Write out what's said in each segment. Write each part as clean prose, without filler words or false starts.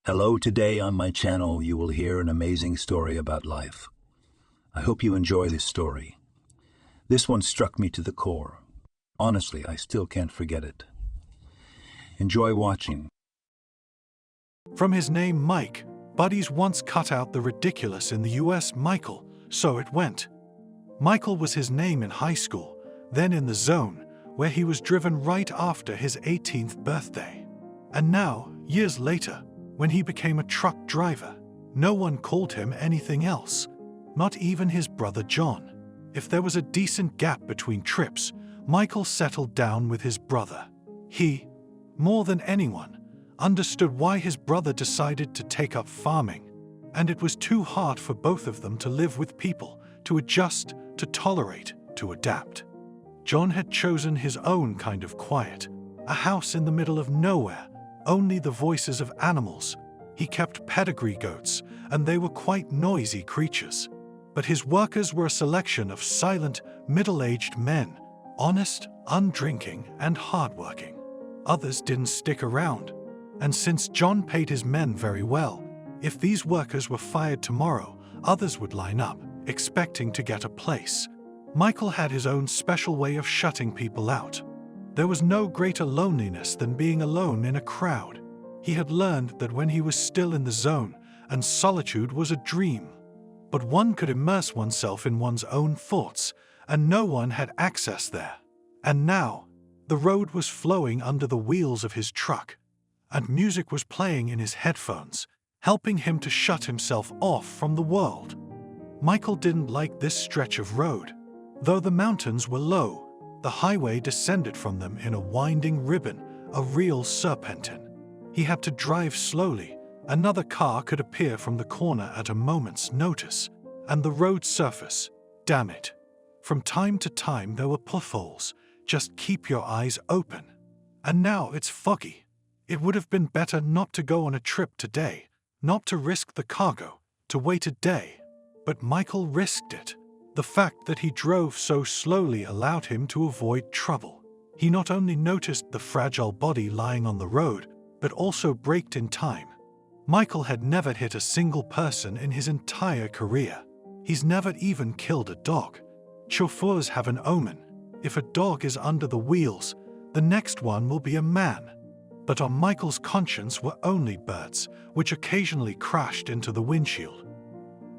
Hello, today on my channel you will hear an amazing story about life. I hope you enjoy this story. This one struck me to the core. Honestly, I still can't forget it. Enjoy watching. From his name Mike, buddies once cut out the ridiculous in the US Michael, so it went. Michael was his name in high school, then in the zone, where he was driven right after his 18th birthday. And now, years later, when he became a truck driver, no one called him anything else, not even his brother John. If there was a decent gap between trips, Michael settled down with his brother. He, more than anyone, understood why his brother decided to take up farming, and it was too hard for both of them to live with people, to adjust, to tolerate, to adapt. John had chosen his own kind of quiet, a house in the middle of nowhere, only the voices of animals. He kept pedigree goats, and they were quite noisy creatures. But his workers were a selection of silent, middle-aged men, honest, undrinking, and hardworking. Others didn't stick around, and since John paid his men very well, if these workers were fired tomorrow, others would line up, expecting to get a place. Michael had his own special way of shutting people out. There was no greater loneliness than being alone in a crowd. He had learned that when he was still in the zone, and solitude was a dream. But one could immerse oneself in one's own thoughts, and no one had access there. And now, the road was flowing under the wheels of his truck, and music was playing in his headphones, helping him to shut himself off from the world. Michael didn't like this stretch of road. Though the mountains were low, the highway descended from them in a winding ribbon, a real serpentine. He had to drive slowly. Another car could appear from the corner at a moment's notice, and the road surface, damn it. From time to time there were potholes. Just keep your eyes open. And now it's foggy. It would have been better not to go on a trip today, not to risk the cargo, to wait a day. But Michael risked it. The fact that he drove so slowly allowed him to avoid trouble. He not only noticed the fragile body lying on the road, but also braked in time. Michael had never hit a single person in his entire career. He's never even killed a dog. Chauffeurs have an omen. If a dog is under the wheels, the next one will be a man. But on Michael's conscience were only birds, which occasionally crashed into the windshield.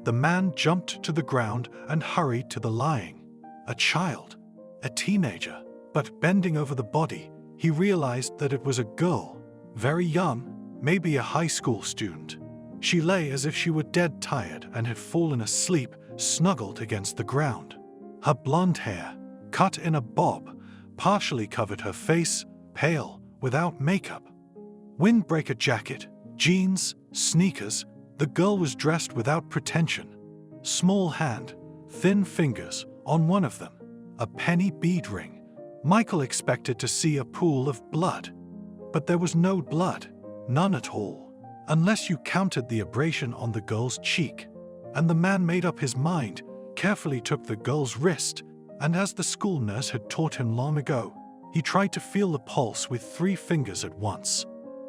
The man jumped to the ground and hurried to the lying. A child, a teenager, but bending over the body, he realized that it was a girl, very young, maybe a high school student. She lay as if she were dead tired and had fallen asleep, snuggled against the ground. Her blonde hair, cut in a bob, partially covered her face, pale, without makeup. Windbreaker jacket, jeans, sneakers. The girl was dressed without pretension. Small hand, thin fingers, on one of them, a penny bead ring. Michael expected to see a pool of blood. But there was no blood, none at all, unless you counted the abrasion on the girl's cheek. And the man made up his mind, carefully took the girl's wrist, and as the school nurse had taught him long ago, he tried to feel the pulse with 3 fingers at once.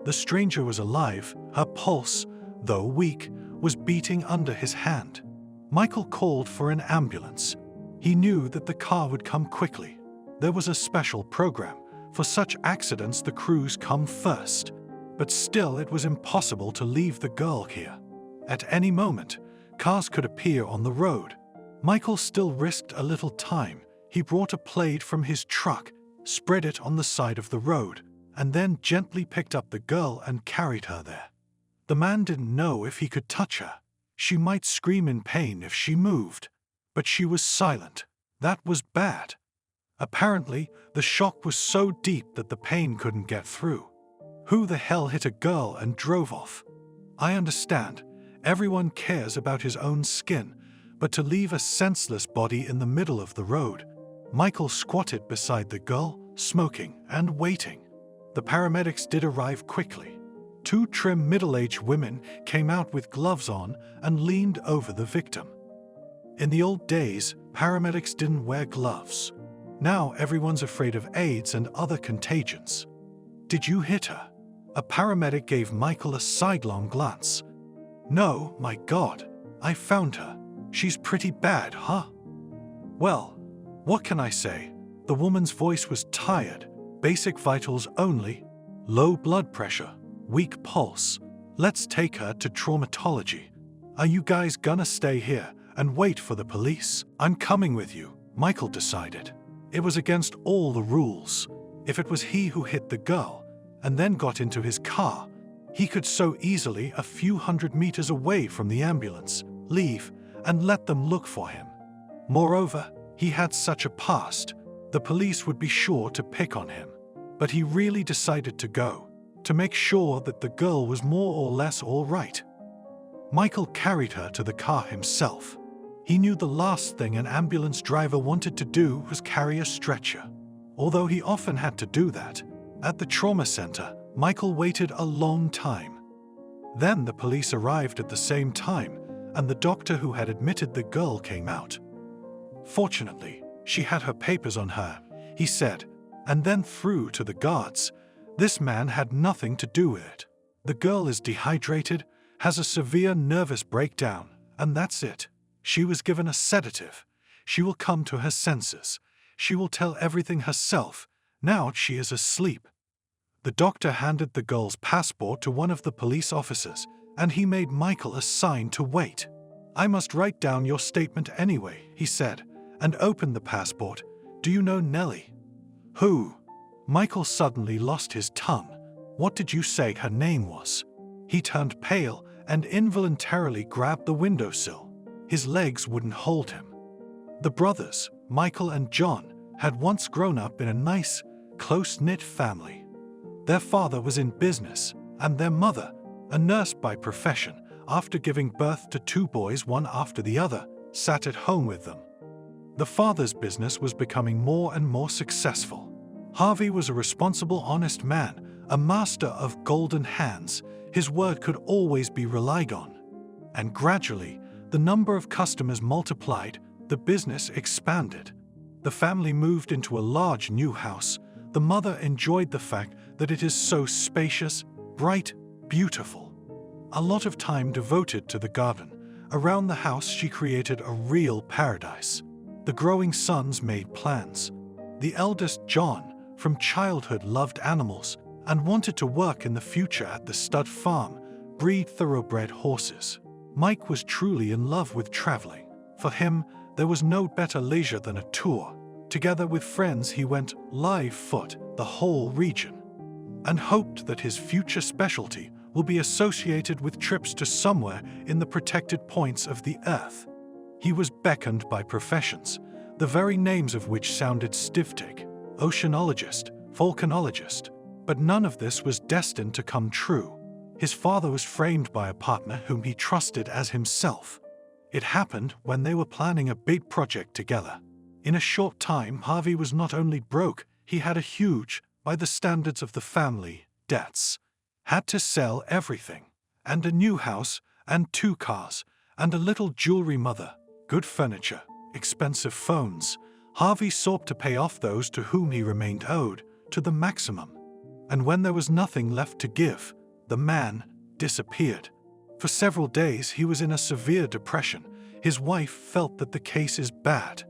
The stranger was alive, her pulse, though weak, was beating under his hand. Michael called for an ambulance. He knew that the car would come quickly. There was a special program. For such accidents, the crews come first. But still, it was impossible to leave the girl here. At any moment, cars could appear on the road. Michael still risked a little time. He brought a plate from his truck, spread it on the side of the road, and then gently picked up the girl and carried her there. The man didn't know if he could touch her. She might scream in pain if she moved. But she was silent. That was bad. Apparently, the shock was so deep that the pain couldn't get through. Who the hell hit a girl and drove off? I understand. Everyone cares about his own skin, but to leave a senseless body in the middle of the road. Michael squatted beside the girl, smoking and waiting. The paramedics did arrive quickly. 2 trim middle-aged women came out with gloves on and leaned over the victim. In the old days, paramedics didn't wear gloves. Now everyone's afraid of AIDS and other contagions. Did you hit her? A paramedic gave Michael a sidelong glance. "No, my God, I found her. She's pretty bad, huh?" "Well, what can I say?" The woman's voice was tired. "Basic vitals only. Low blood pressure, weak pulse. Let's take her to traumatology. Are you guys gonna stay here and wait for the police?" "I'm coming with you," Michael decided. It was against all the rules. If it was he who hit the girl and then got into his car, he could so easily, a few hundred meters away from the ambulance, leave and let them look for him. Moreover, he had such a past. The police would be sure to pick on him. But he really decided to go, to make sure that the girl was more or less all right. Michael carried her to the car himself. He knew the last thing an ambulance driver wanted to do was carry a stretcher. Although he often had to do that, at the trauma center, Michael waited a long time. Then the police arrived at the same time, and the doctor who had admitted the girl came out. "Fortunately, she had her papers on her," he said, and then threw to the guards. "This man had nothing to do with it. The girl is dehydrated, has a severe nervous breakdown, and that's it. She was given a sedative. She will come to her senses. She will tell everything herself. Now she is asleep." The doctor handed the girl's passport to one of the police officers, and he made Michael a sign to wait. "I must write down your statement anyway," he said, and opened the passport. "Do you know Nellie?" "Who?" Michael suddenly lost his tongue. "What did you say her name was?" He turned pale and involuntarily grabbed the windowsill. His legs wouldn't hold him. The brothers, Michael and John, had once grown up in a nice, close-knit family. Their father was in business, and their mother, a nurse by profession, after giving birth to 2 boys one after the other, sat at home with them. The father's business was becoming more and more successful. Harvey was a responsible, honest man, a master of golden hands. His word could always be relied on. And gradually, the number of customers multiplied, the business expanded. The family moved into a large new house. The mother enjoyed the fact that it is so spacious, bright, beautiful. A lot of time devoted to the garden. Around the house she created a real paradise. The growing sons made plans. The eldest, John, from childhood loved animals and wanted to work in the future at the stud farm, breed thoroughbred horses. Mike was truly in love with traveling. For him, there was no better leisure than a tour. Together with friends, he went live foot the whole region and hoped that his future specialty will be associated with trips to somewhere in the protected points of the earth. He was beckoned by professions, the very names of which sounded styptic: oceanologist, volcanologist. But none of this was destined to come true. His father was framed by a partner whom he trusted as himself. It happened when they were planning a big project together. In a short time, Harvey was not only broke, he had a huge, by the standards of the family, debts. Had to sell everything, and a new house, and 2 cars, and a little jewelry mother, good furniture, expensive phones. Harvey sought to pay off those to whom he remained owed, to the maximum. And when there was nothing left to give, the man disappeared. For several days he was in a severe depression. His wife felt that the case is bad.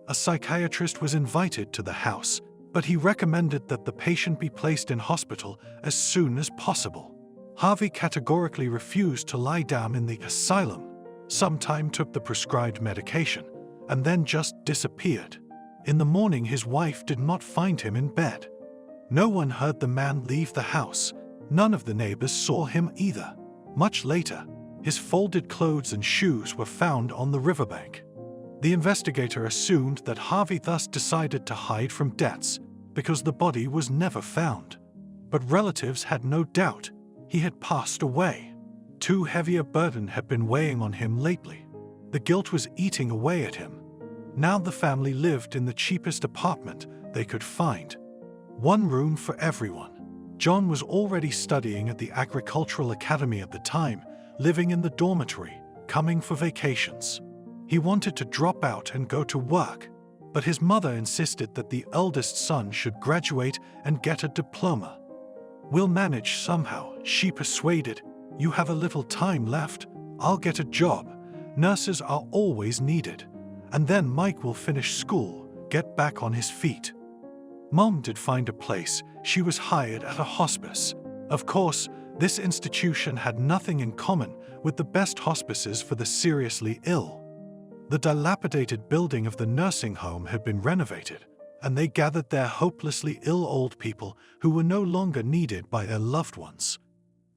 A psychiatrist was invited to the house, but he recommended that the patient be placed in hospital as soon as possible. Harvey categorically refused to lie down in the asylum. Sometime took the prescribed medication, and then just disappeared. In the morning, his wife did not find him in bed. No one heard the man leave the house. None of the neighbors saw him either. Much later, his folded clothes and shoes were found on the riverbank. The investigator assumed that Harvey thus decided to hide from debts because the body was never found. But relatives had no doubt he had passed away. Too heavy a burden had been weighing on him lately. The guilt was eating away at him. Now the family lived in the cheapest apartment they could find. 1 room for everyone. John was already studying at the Agricultural Academy at the time, living in the dormitory, coming for vacations. He wanted to drop out and go to work, but his mother insisted that the eldest son should graduate and get a diploma. "We'll manage somehow," she persuaded. "You have a little time left. I'll get a job. Nurses are always needed. And then Mike will finish school, get back on his feet." Mom did find a place. She was hired at a hospice. Of course, this institution had nothing in common with the best hospices for the seriously ill. The dilapidated building of the nursing home had been renovated, and they gathered there hopelessly ill old people who were no longer needed by their loved ones.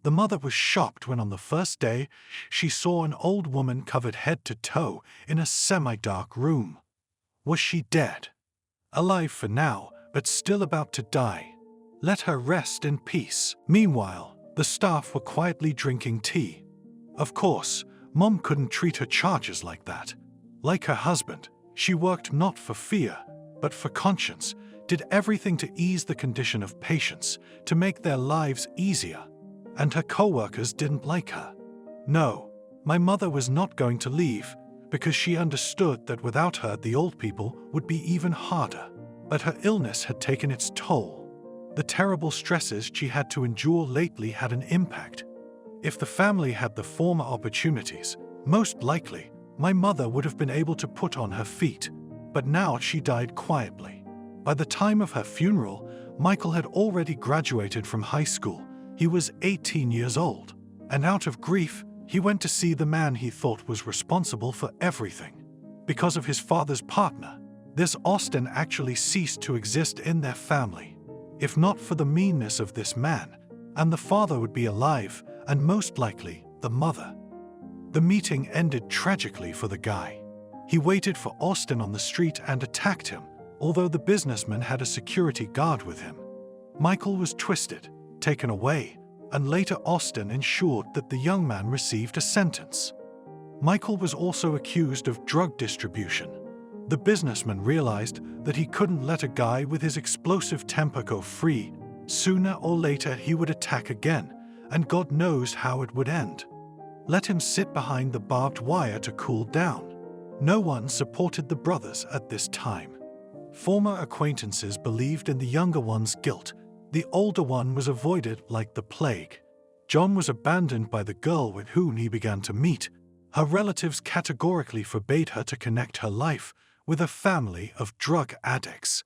The mother was shocked when on the first day she saw an old woman covered head to toe in a semi-dark room. Was she dead? Alive for now, but still about to die. Let her rest in peace. Meanwhile, the staff were quietly drinking tea. Of course, Mom couldn't treat her charges like that. Like her husband, she worked not for fear, but for conscience, did everything to ease the condition of patients, to make their lives easier. And her co-workers didn't like her. No, my mother was not going to leave, because she understood that without her the old people would be even harder. But her illness had taken its toll. The terrible stresses she had to endure lately had an impact. If the family had the former opportunities, most likely, my mother would have been able to put on her feet. But now she died quietly. By the time of her funeral, Michael had already graduated from high school. He was 18 years old, and out of grief, he went to see the man he thought was responsible for everything. Because of his father's partner, this Austin actually ceased to exist in their family. If not for the meanness of this man, and the father would be alive, and most likely the mother. The meeting ended tragically for the guy. He waited for Austin on the street and attacked him, although the businessman had a security guard with him. Michael was twisted, taken away, and later Austin ensured that the young man received a sentence. Michael was also accused of drug distribution. The businessman realized that he couldn't let a guy with his explosive temper go free. Sooner or later he would attack again, and God knows how it would end. Let him sit behind the barbed wire to cool down. No one supported the brothers at this time. Former acquaintances believed in the younger one's guilt. The older one was avoided like the plague. John was abandoned by the girl with whom he began to meet. Her relatives categorically forbade her to connect her life with a family of drug addicts.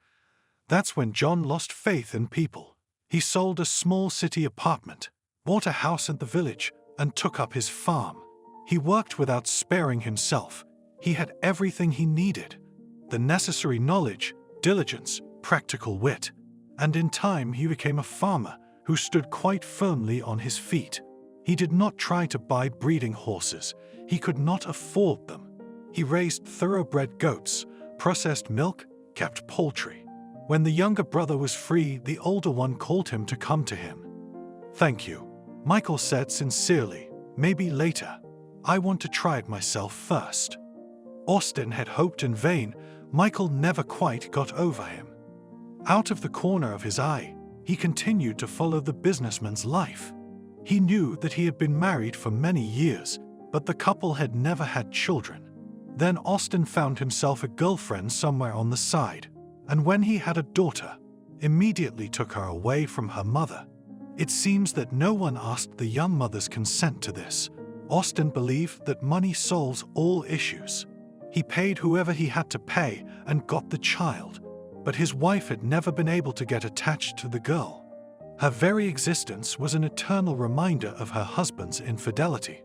That's when John lost faith in people. He sold a small city apartment, bought a house in the village, and took up his farm. He worked without sparing himself. He had everything he needed: the necessary knowledge, diligence, practical wit. And in time he became a farmer who stood quite firmly on his feet. He did not try to buy breeding horses. He could not afford them. He raised thoroughbred goats, processed milk, kept poultry. When the younger brother was free, the older one called him to come to him. "Thank you," Michael said sincerely. "Maybe later. I want to try it myself first." Austin had hoped in vain. Michael never quite got over him. Out of the corner of his eye, he continued to follow the businessman's life. He knew that he had been married for many years, but the couple had never had children. Then Austin found himself a girlfriend somewhere on the side, and when he had a daughter, immediately took her away from her mother. It seems that no one asked the young mother's consent to this. Austin believed that money solves all issues. He paid whoever he had to pay and got the child. But his wife had never been able to get attached to the girl. Her very existence was an eternal reminder of her husband's infidelity.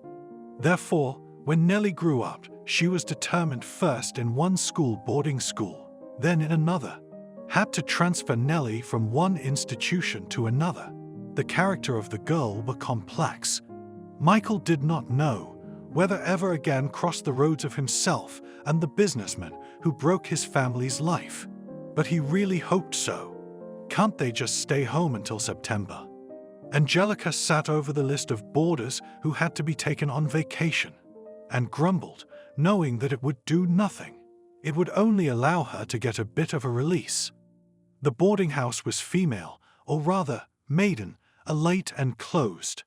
Therefore, when Nellie grew up, she was determined first in one boarding school, then in another. Had to transfer Nellie from one institution to another. The character of the girl were complex. Michael did not know whether ever again cross the roads of himself and the businessman who broke his family's life. But he really hoped so. Can't they just stay home until September? Angelica sat over the list of boarders who had to be taken on vacation, and grumbled, knowing that it would do nothing. It would only allow her to get a bit of a release. The boarding house was female, or rather, maiden, elite and closed.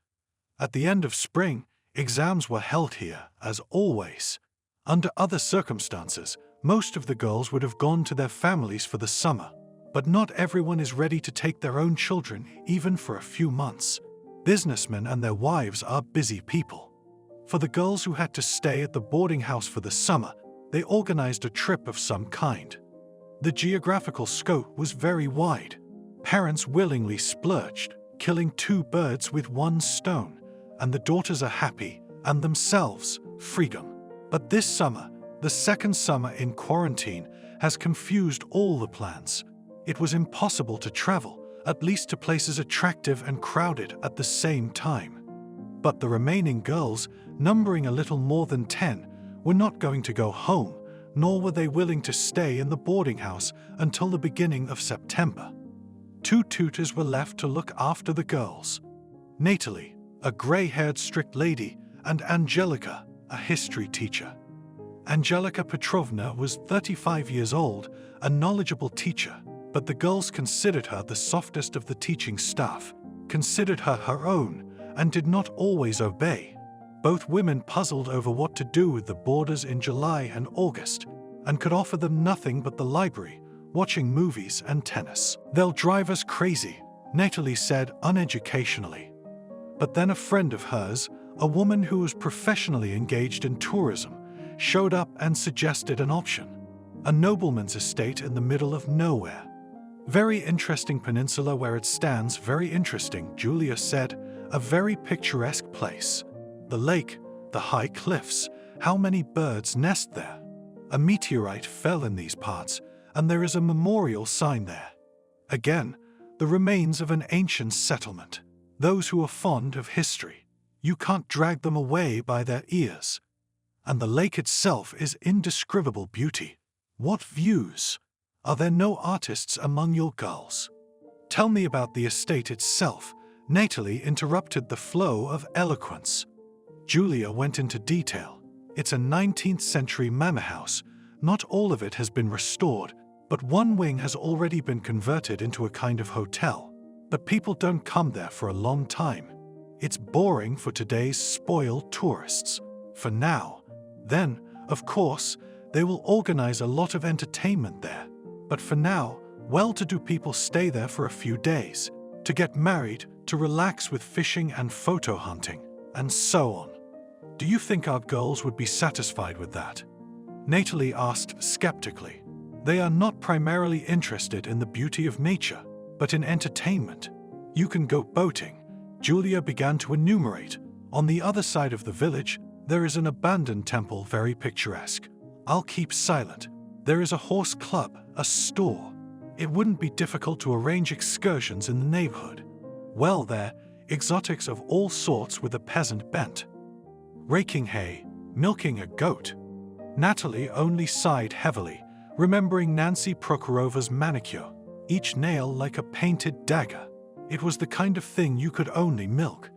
At the end of spring, exams were held here, as always. Under other circumstances, most of the girls would have gone to their families for the summer. But not everyone is ready to take their own children, even for a few months. Businessmen and their wives are busy people. For the girls who had to stay at the boarding house for the summer, they organized a trip of some kind. The geographical scope was very wide. Parents willingly splurged, killing 2 birds with 1 stone, and the daughters are happy, and themselves, freedom. But this summer, the second summer in quarantine, has confused all the plans. It was impossible to travel, at least to places attractive and crowded at the same time. But the remaining girls, numbering a little more than 10, were not going to go home, nor were they willing to stay in the boarding house until the beginning of September. 2 tutors were left to look after the girls: Natalie, a gray-haired strict lady, and Angelica, a history teacher. Angelica Petrovna was 35 years old, a knowledgeable teacher, but the girls considered her the softest of the teaching staff, considered her her own, and did not always obey. Both women puzzled over what to do with the boarders in July and August, and could offer them nothing but the library, watching movies and tennis. "They'll drive us crazy," Natalie said uneducationally. But then a friend of hers, a woman who was professionally engaged in tourism, showed up and suggested an option: a nobleman's estate in the middle of nowhere. "Very interesting peninsula where it stands, very interesting," Julia said. "A very picturesque place. The lake, the high cliffs, how many birds nest there. A meteorite fell in these parts, and there is a memorial sign there. Again, the remains of an ancient settlement. Those who are fond of history, you can't drag them away by their ears. And the lake itself is indescribable beauty. What views! Are there no artists among your girls?" "Tell me about the estate itself," Natalie interrupted the flow of eloquence. Julia went into detail. "It's a 19th century manor house. Not all of it has been restored, but one wing has already been converted into a kind of hotel. But people don't come there for a long time. It's boring for today's spoiled tourists. For now. Then, of course, they will organize a lot of entertainment there. But for now, well-to-do people stay there for a few days, to get married, to relax with fishing and photo hunting, and so on. Do you think our girls would be satisfied with that?" Natalie asked skeptically. "They are not primarily interested in the beauty of nature, but in entertainment. You can go boating." Julia began to enumerate. "On the other side of the village, there is an abandoned temple, very picturesque. I'll keep silent. There is a horse club, a store. It wouldn't be difficult to arrange excursions in the neighborhood. Well there, exotics of all sorts with a peasant bent. Raking hay, milking a goat." Natalie only sighed heavily, remembering Nancy Prokorova's manicure, each nail like a painted dagger. It was the kind of thing you could only milk.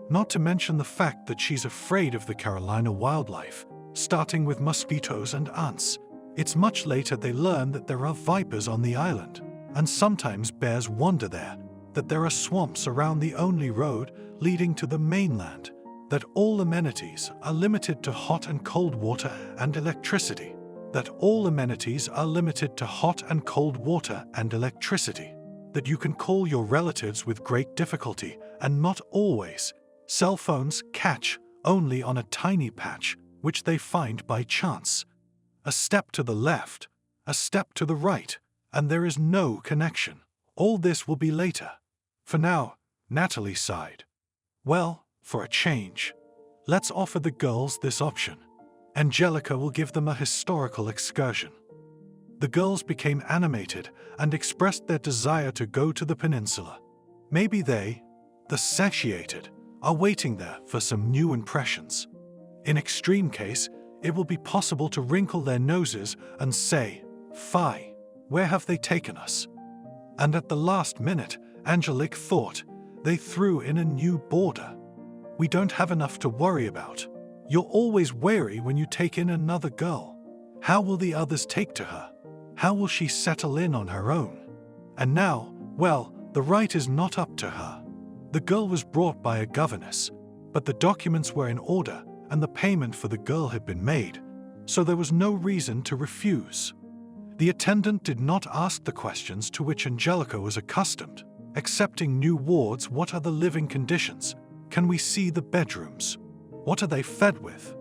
Not to mention the fact that she's afraid of the Carolina wildlife, starting with mosquitoes and ants. It's much later they learn that there are vipers on the island, and sometimes bears wander there, that there are swamps around the only road leading to the mainland, that all amenities are limited to hot and cold water and electricity, that you can call your relatives with great difficulty and not always. Cell phones catch only on a tiny patch, which they find by chance. A step to the left, a step to the right, and there is no connection. All this will be later. For now," Natalie sighed. "Well, for a change, let's offer the girls this option. Angelica will give them a historical excursion." The girls became animated and expressed their desire to go to the peninsula. Maybe they, the satiated, are waiting there for some new impressions. In extreme case, it will be possible to wrinkle their noses and say, "Fie, where have they taken us?" And at the last minute, Angelique thought, they threw in a new boarder. "We don't have enough to worry about. You're always wary when you take in another girl. How will the others take to her? How will she settle in on her own? And now, well, the right is not up to her." The girl was brought by a governess, but the documents were in order and the payment for the girl had been made, so there was no reason to refuse. The attendant did not ask the questions to which Angelica was accustomed. Accepting new wards, what are the living conditions? Can we see the bedrooms? What are they fed with?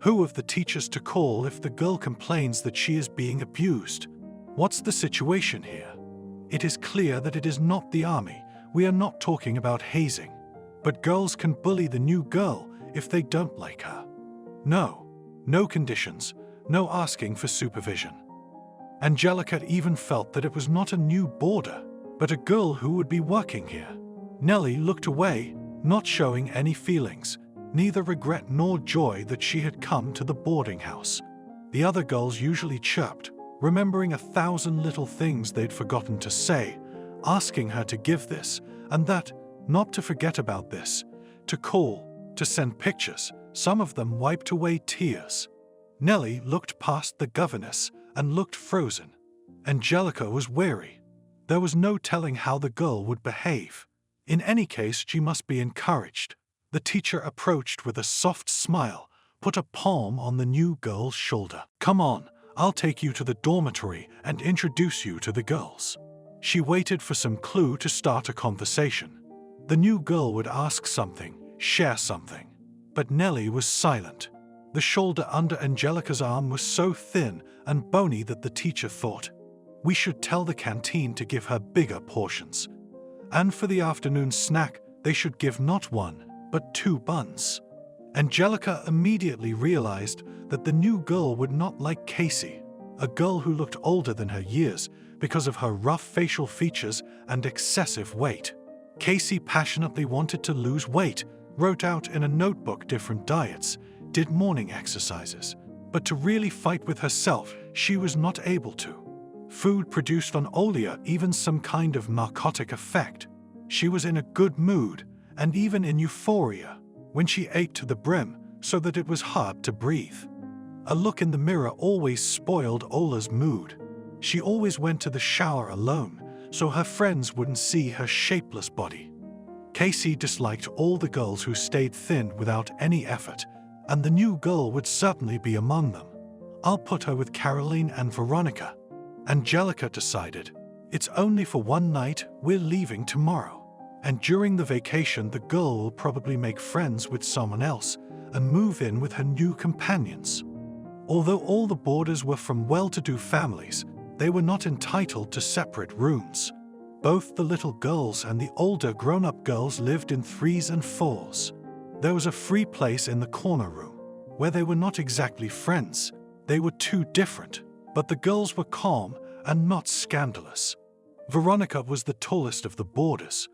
Who of the teachers to call if the girl complains that she is being abused? What's the situation here? It is clear that it is not the army. We are not talking about hazing. But girls can bully the new girl if they don't like her. No conditions, no asking for supervision. Angelica even felt that it was not a new boarder, but a girl who would be working here. Nellie looked away, not showing any feelings, neither regret nor joy that she had come to the boarding house. The other girls usually chirped, remembering 1,000 little things they'd forgotten to say, asking her to give this and that, not to forget about this, to call, to send pictures. Some of them wiped away tears. Nellie looked past the governess and looked frozen. Angelica was wary. There was no telling how the girl would behave. In any case, she must be encouraged. The teacher approached with a soft smile, put a palm on the new girl's shoulder. "Come on, I'll take you to the dormitory and introduce you to the girls." She waited for some clue to start a conversation. The new girl would ask something, share something. But Nellie was silent. The shoulder under Angelica's arm was so thin and bony that the teacher thought, "We should tell the canteen to give her bigger portions. And for the afternoon snack, they should give not 1, but 2 buns." Angelica immediately realized that the new girl would not like Casey, a girl who looked older than her years because of her rough facial features and excessive weight. Casey passionately wanted to lose weight, wrote out in a notebook different diets, did morning exercises, but to really fight with herself, she was not able to. Food produced on Olia even some kind of narcotic effect. She was in a good mood, and even in euphoria, when she ate to the brim so that it was hard to breathe. A look in the mirror always spoiled Ola's mood. She always went to the shower alone, so her friends wouldn't see her shapeless body. Casey disliked all the girls who stayed thin without any effort, and the new girl would certainly be among them. "I'll put her with Caroline and Veronica." Angelica decided, "It's only for one night, we're leaving tomorrow. And during the vacation, the girl will probably make friends with someone else and move in with her new companions." Although all the boarders were from well-to-do families, they were not entitled to separate rooms. Both the little girls and the older grown-up girls lived in 3s and 4s. There was a free place in the corner room, where they were not exactly friends. They were too different, but the girls were calm and not scandalous. Veronica was the tallest of the boarders.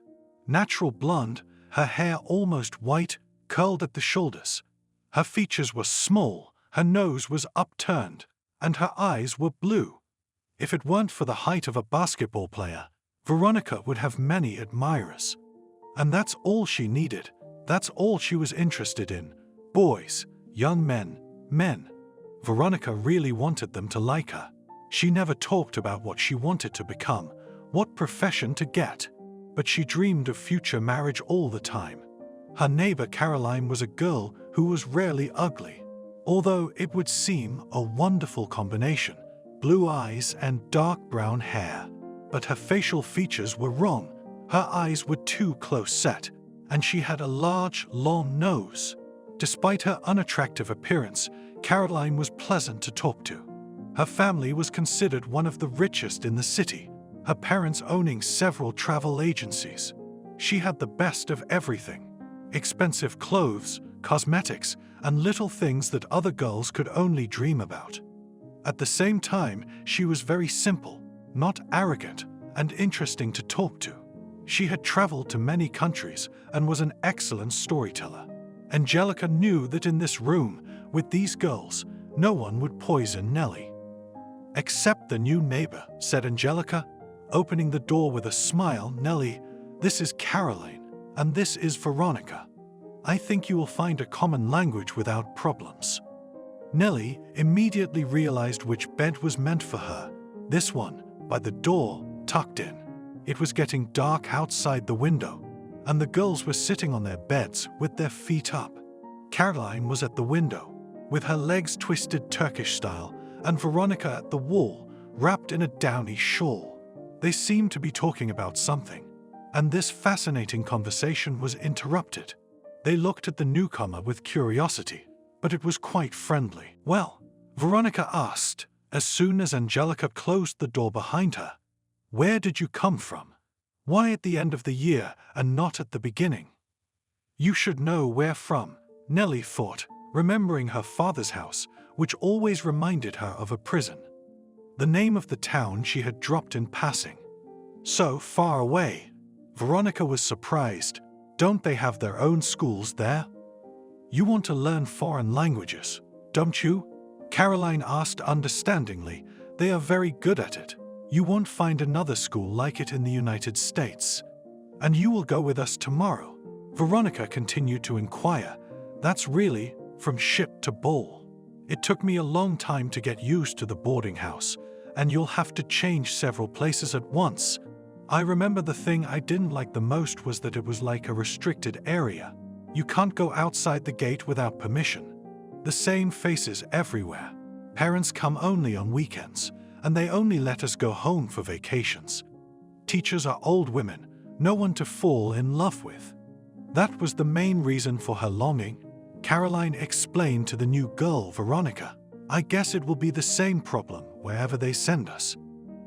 Natural blonde, her hair almost white, curled at the shoulders. Her features were small, her nose was upturned, and her eyes were blue. If it weren't for the height of a basketball player, Veronica would have many admirers. And that's all she needed. That's all she was interested in. Boys, young men, men. Veronica really wanted them to like her. She never talked about what she wanted to become, what profession to get, but she dreamed of future marriage all the time. Her neighbor Caroline was a girl who was rarely ugly, although it would seem a wonderful combination, blue eyes and dark brown hair. But her facial features were wrong. Her eyes were too close set, and she had a large, long nose. Despite her unattractive appearance, Caroline was pleasant to talk to. Her family was considered one of the richest in the city, her parents owning several travel agencies. She had the best of everything: expensive clothes, cosmetics, and little things that other girls could only dream about. At the same time, she was very simple, not arrogant, and interesting to talk to. She had traveled to many countries and was an excellent storyteller. Angelica knew that in this room, with these girls, no one would poison Nellie. "Except the new neighbor," said Angelica, opening the door with a smile. "Nellie, this is Caroline, and this is Veronica. I think you will find a common language without problems." Nellie immediately realized which bed was meant for her. This one, by the door, tucked in. It was getting dark outside the window, and the girls were sitting on their beds with their feet up. Caroline was at the window, with her legs twisted Turkish style, and Veronica at the wall, wrapped in a downy shawl. They seemed to be talking about something, and this fascinating conversation was interrupted. They looked at the newcomer with curiosity, but it was quite friendly. "Well," Veronica asked, as soon as Angelica closed the door behind her, "where did you come from? Why at the end of the year and not at the beginning?" "You should know where from," Nellie thought, remembering her father's house, which always reminded her of a prison. The name of the town she had dropped in passing. So far away. Veronica was surprised. "Don't they have their own schools there?" "You want to learn foreign languages, don't you?" Caroline asked understandingly. "They are very good at it. You won't find another school like it in the United States. And you will go with us tomorrow?" Veronica continued to inquire. "That's really from ship to bowl. It took me a long time to get used to the boarding house, and you'll have to change several places at once. I remember the thing I didn't like the most was that it was like a restricted area. You can't go outside the gate without permission. The same faces everywhere. Parents come only on weekends, and they only let us go home for vacations. Teachers are old women, no one to fall in love with." That was the main reason for her longing, Caroline explained to the new girl, Veronica. "I guess it will be the same problem wherever they send us.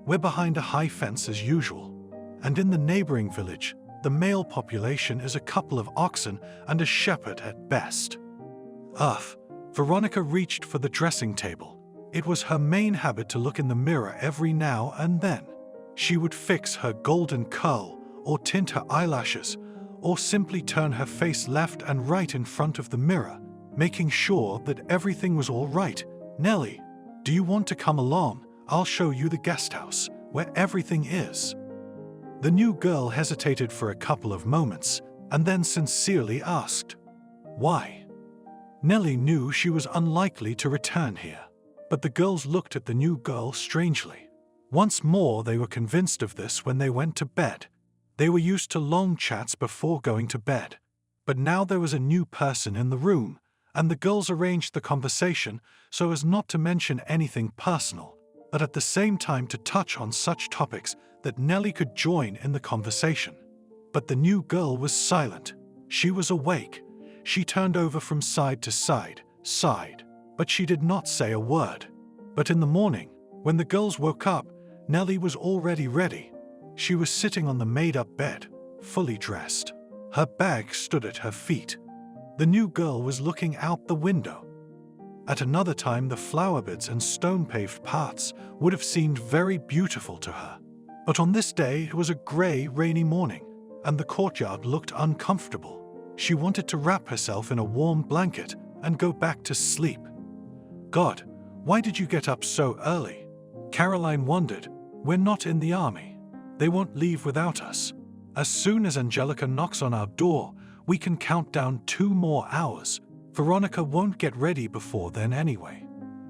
We're behind a high fence as usual. And in the neighboring village, the male population is a couple of oxen and a shepherd at best." Ugh. Veronica reached for the dressing table. It was her main habit to look in the mirror every now and then. She would fix her golden curl, or tint her eyelashes, or simply turn her face left and right in front of the mirror, making sure that everything was all right. "Nellie, do you want to come along? I'll show you the guest house, where everything is." The new girl hesitated for a couple of moments, and then sincerely asked, "Why?" Nellie knew she was unlikely to return here, but the girls looked at the new girl strangely. Once more they were convinced of this when they went to bed. They were used to long chats before going to bed, but now there was a new person in the room, and the girls arranged the conversation so as not to mention anything personal, but at the same time to touch on such topics that Nellie could join in the conversation. But the new girl was silent. She was awake. She turned over from side to side, sighed, but she did not say a word. But in the morning, when the girls woke up, Nellie was already ready. She was sitting on the made-up bed, fully dressed. Her bag stood at her feet. The new girl was looking out the window. At another time, the flower beds and stone-paved paths would have seemed very beautiful to her. But on this day, it was a grey, rainy morning, and the courtyard looked uncomfortable. She wanted to wrap herself in a warm blanket and go back to sleep. "God, why did you get up so early?" Caroline wondered. "We're not in the army. They won't leave without us. As soon as Angelica knocks on our door, we can count down 2 more hours. Veronica won't get ready before then anyway."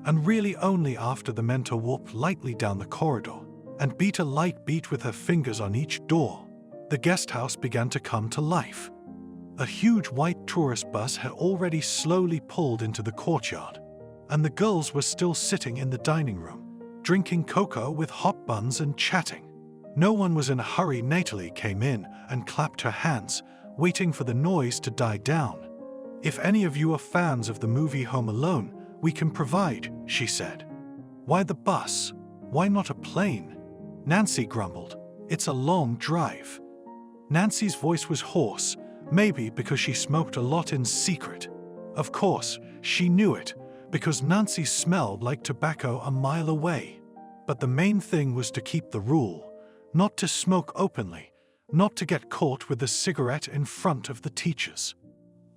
And really only after the mentor walked lightly down the corridor and beat a light beat with her fingers on each door, the guest house began to come to life. A huge white tourist bus had already slowly pulled into the courtyard, and the girls were still sitting in the dining room, drinking cocoa with hot buns and chatting. No one was in a hurry. Natalie came in and clapped her hands, waiting for the noise to die down. "If any of you are fans of the movie Home Alone, we can provide," she said. "Why the bus? Why not a plane?" Nancy grumbled. "It's a long drive." Nancy's voice was hoarse, maybe because she smoked a lot in secret. Of course, she knew it, because Nancy smelled like tobacco a mile away. But the main thing was to keep the rule, not to smoke openly, not to get caught with a cigarette in front of the teachers.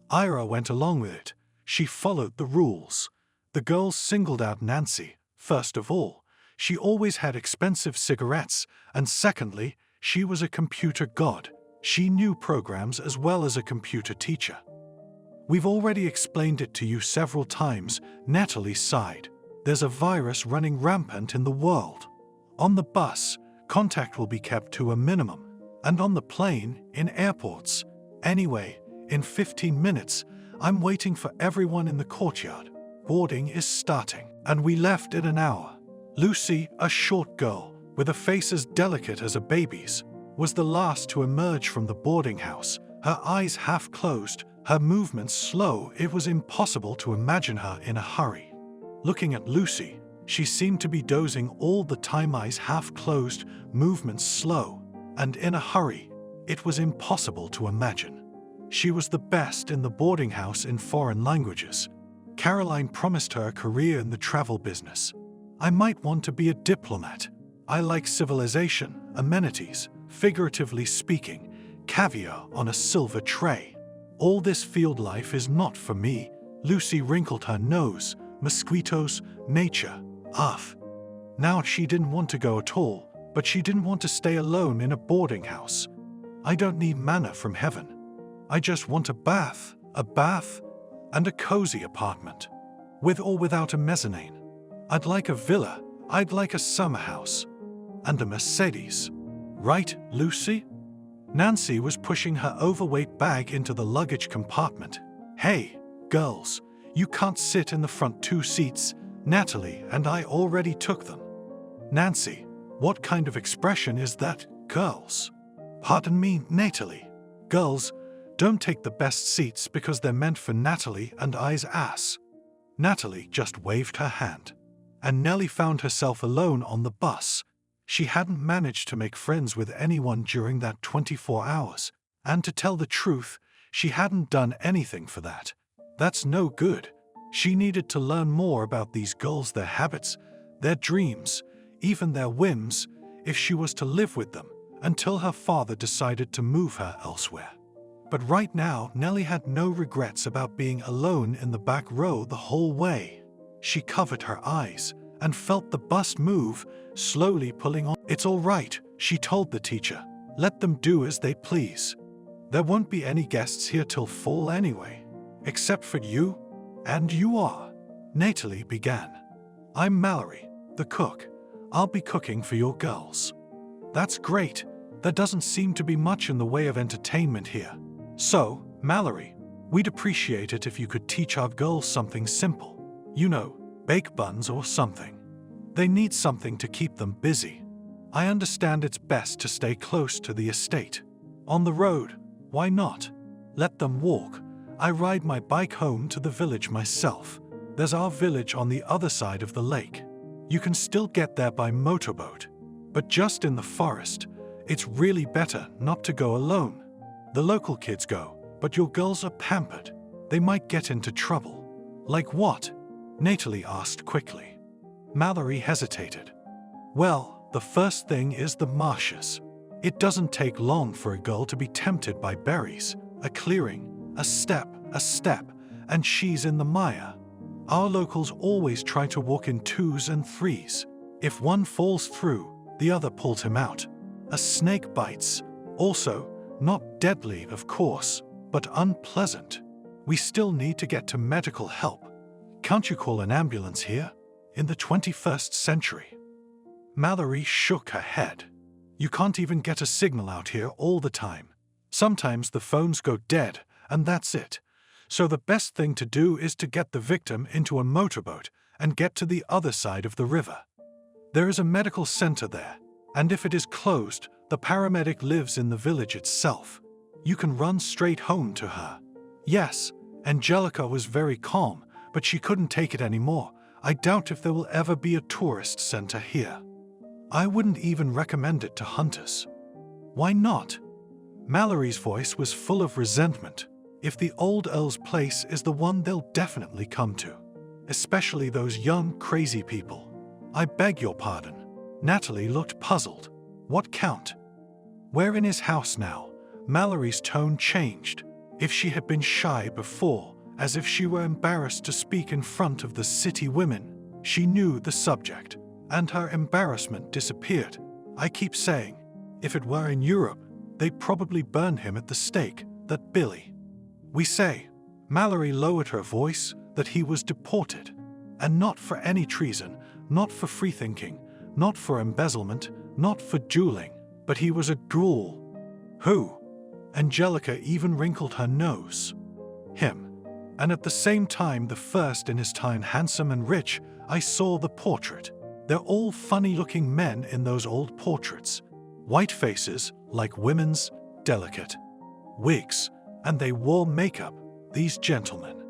Ira went along with it. She followed the rules. The girls singled out Nancy. First of all, she always had expensive cigarettes, and secondly, she was a computer god. She knew programs as well as a computer teacher. "We've already explained it to you several times," Natalie sighed. "There's a virus running rampant in the world. On the bus, contact will be kept to a minimum, and on the plane, in airports. Anyway, in 15 minutes, I'm waiting for everyone in the courtyard. Boarding is starting, and we left in an hour. Lucy, a short girl, with a face as delicate as a baby's, was the last to emerge from the boarding house, her eyes half closed, her movements slow. It was impossible to imagine her in a hurry. Looking at Lucy, she seemed to be dozing all the time, eyes half closed, movements slow, and in a hurry. It was impossible to imagine. She was the best in the boarding house in foreign languages. Caroline promised her a career in the travel business. I might want to be a diplomat. I like civilization, amenities, figuratively speaking, caviar on a silver tray. All this field life is not for me. Lucy wrinkled her nose. Mosquitoes, nature, Earth. Now she didn't want to go at all, but she didn't want to stay alone in a boarding house. I don't need manna from heaven. I just want a bath, and a cozy apartment. With or without a mezzanine. I'd like a villa, I'd like a summer house. And a Mercedes. Right, Lucy? Nancy was pushing her overweight bag into the luggage compartment. Hey, girls, you can't sit in the front 2 seats. Natalie and I already took them. Nancy, what kind of expression is that, girls? Pardon me, Natalie. Girls, don't take the best seats because they're meant for Natalie and I's ass. Natalie just waved her hand. And Nellie found herself alone on the bus. She hadn't managed to make friends with anyone during that 24 hours. And to tell the truth, she hadn't done anything for that. That's no good. She needed to learn more about these girls, their habits, their dreams, even their whims, if she was to live with them, until her father decided to move her elsewhere. But right now, Nellie had no regrets about being alone in the back row the whole way. She covered her eyes and felt the bus move, slowly pulling on. It's all right, she told the teacher. Let them do as they please. There won't be any guests here till fall anyway, except for you, and you are. Natalie began. I'm Mallory, the cook. I'll be cooking for your girls. That's great. There doesn't seem to be much in the way of entertainment here. So, Mallory, we'd appreciate it if you could teach our girls something simple. You know, bake buns or something. They need something to keep them busy. I understand it's best to stay close to the estate. On the road, why not? Let them walk. I ride my bike home to the village myself. There's our village on the other side of the lake. You can still get there by motorboat. But just in the forest, it's really better not to go alone. The local kids go, but your girls are pampered. They might get into trouble. Like what? Natalie asked quickly. Mallory hesitated. Well, the first thing is the marshes. It doesn't take long for a girl to be tempted by berries, a clearing, a step, and she's in the mire. Our locals always try to walk in 2s and 3s. If one falls through, the other pulls him out. A snake bites. Also, not deadly, of course, but unpleasant. We still need to get to medical help. Can't you call an ambulance here? In the 21st century? Mallory shook her head. You can't even get a signal out here all the time. Sometimes the phones go dead, and that's it. So the best thing to do is to get the victim into a motorboat and get to the other side of the river. There is a medical center there, and if it is closed, the paramedic lives in the village itself. You can run straight home to her. Yes, Angelica was very calm, but she couldn't take it anymore. I doubt if there will ever be a tourist center here. I wouldn't even recommend it to hunters. Why not? Mallory's voice was full of resentment. If the old Earl's place is the one they'll definitely come to. Especially those young, crazy people. I beg your pardon. Natalie looked puzzled. What count? We're in his house now. Mallory's tone changed. If she had been shy before, as if she were embarrassed to speak in front of the city women, she knew the subject, and her embarrassment disappeared. I keep saying, if it were in Europe, they'd probably burn him at the stake, that Billy. We say, Mallory lowered her voice, that he was deported. And not for any treason, not for freethinking, not for embezzlement, not for dueling, but he was a ghoul. Who? Angelica even wrinkled her nose. Him. And at the same time, the first in his time, handsome and rich. I saw the portrait. They're all funny-looking men in those old portraits. White faces, like women's, delicate. Wigs, and they wore makeup, these gentlemen.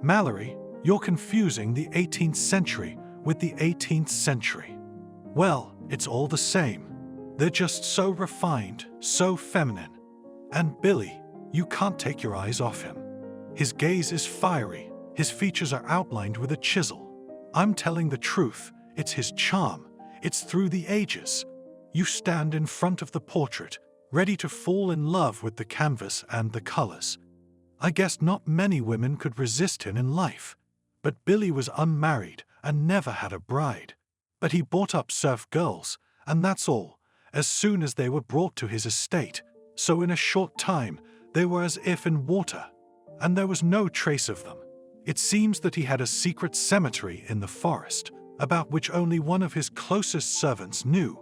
Mallory, you're confusing the 18th century with the 18th century. Well, it's all the same. They're just so refined, so feminine. And Billy, you can't take your eyes off him. His gaze is fiery, his features are outlined with a chisel. I'm telling the truth, it's his charm, it's through the ages. You stand in front of the portrait, ready to fall in love with the canvas and the colors. I guess not many women could resist him in life. But Billy was unmarried and never had a bride. But he brought up serf girls, and that's all, as soon as they were brought to his estate. So in a short time, they were as if in water, and there was no trace of them. It seems that he had a secret cemetery in the forest, about which only one of his closest servants knew.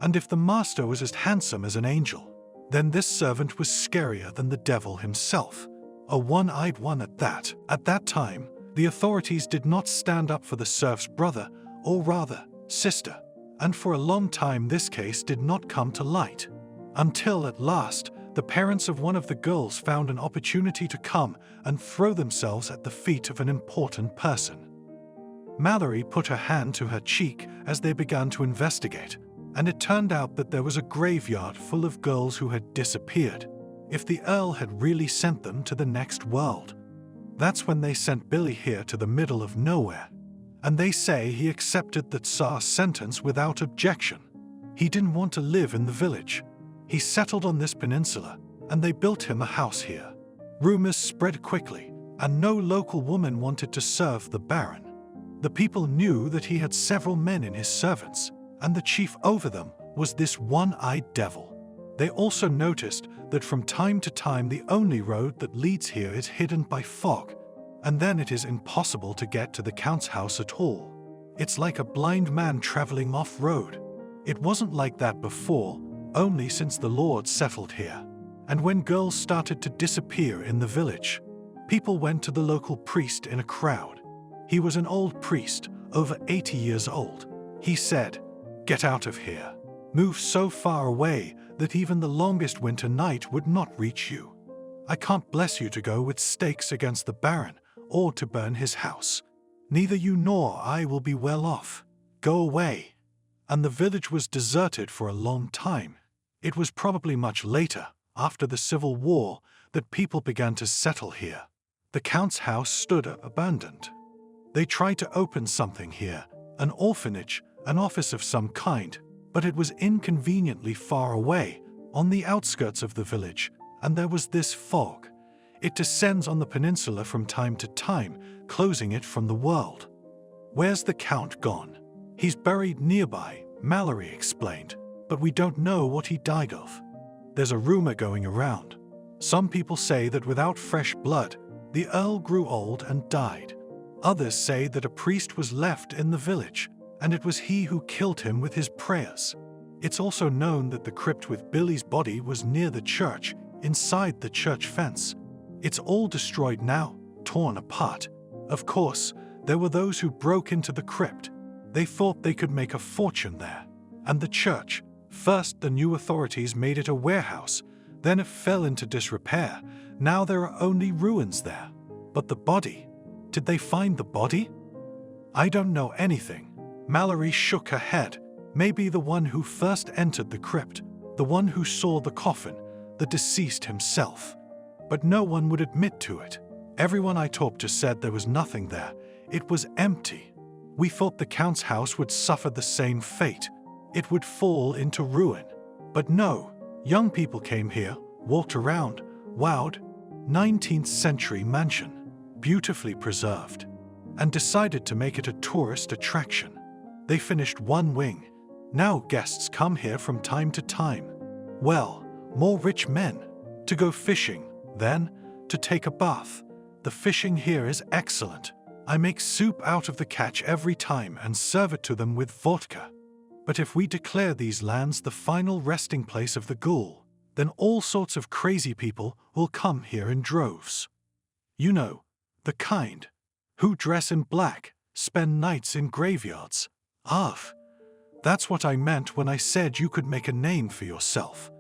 And if the master was as handsome as an angel, then this servant was scarier than the devil himself, a one-eyed one at that. At that time, the authorities did not stand up for the serf's brother, or rather, sister, and for a long time this case did not come to light. Until at last, the parents of one of the girls found an opportunity to come and throw themselves at the feet of an important person. Mallory put her hand to her cheek as they began to investigate, and it turned out that there was a graveyard full of girls who had disappeared, if the Earl had really sent them to the next world. That's when they sent Billy here to the middle of nowhere, and they say he accepted the Tsar's sentence without objection. He didn't want to live in the village. He settled on this peninsula, and they built him a house here. Rumors spread quickly, and no local woman wanted to serve the Baron. The people knew that he had several men in his servants, and the chief over them was this one-eyed devil. They also noticed that from time to time the only road that leads here is hidden by fog, and then it is impossible to get to the Count's house at all. It's like a blind man traveling off-road. It wasn't like that before, only since the Lord settled here. And when girls started to disappear in the village, people went to the local priest in a crowd. He was an old priest, over 80 years old. He said, "Get out of here. Move so far away that even the longest winter night would not reach you. I can't bless you to go with stakes against the Baron or to burn his house. Neither you nor I will be well off. Go away." And the village was deserted for a long time. It was probably much later, after the Civil War, that people began to settle here. The Count's house stood abandoned. They tried to open something here, an orphanage, an office of some kind, but it was inconveniently far away, on the outskirts of the village, and there was this fog. It descends on the peninsula from time to time, closing it from the world. "Where's the Count gone?" "He's buried nearby," Mallory explained, "but we don't know what he died of. There's a rumor going around. Some people say that without fresh blood, the Earl grew old and died. Others say that a priest was left in the village, and it was he who killed him with his prayers. It's also known that the crypt with Billy's body was near the church, inside the church fence. It's all destroyed now, torn apart. Of course, there were those who broke into the crypt. They thought they could make a fortune there. And the church, first the new authorities made it a warehouse, then it fell into disrepair. Now there are only ruins there. But the body, did they find the body?" "I don't know anything." Mallory shook her head. "Maybe the one who first entered the crypt, the one who saw the coffin, the deceased himself. But no one would admit to it. Everyone I talked to said there was nothing there. It was empty. We thought the Count's house would suffer the same fate. It would fall into ruin. But no, young people came here, walked around, wowed, 19th century mansion, beautifully preserved, and decided to make it a tourist attraction. They finished one wing. Now guests come here from time to time. Well, more rich men. To go fishing, then to take a bath. The fishing here is excellent. I make soup out of the catch every time and serve it to them with vodka. But if we declare these lands the final resting place of the ghoul, then all sorts of crazy people will come here in droves. You know, the kind, who dress in black, spend nights in graveyards, "Ah, that's what I meant when I said you could make a name for yourself.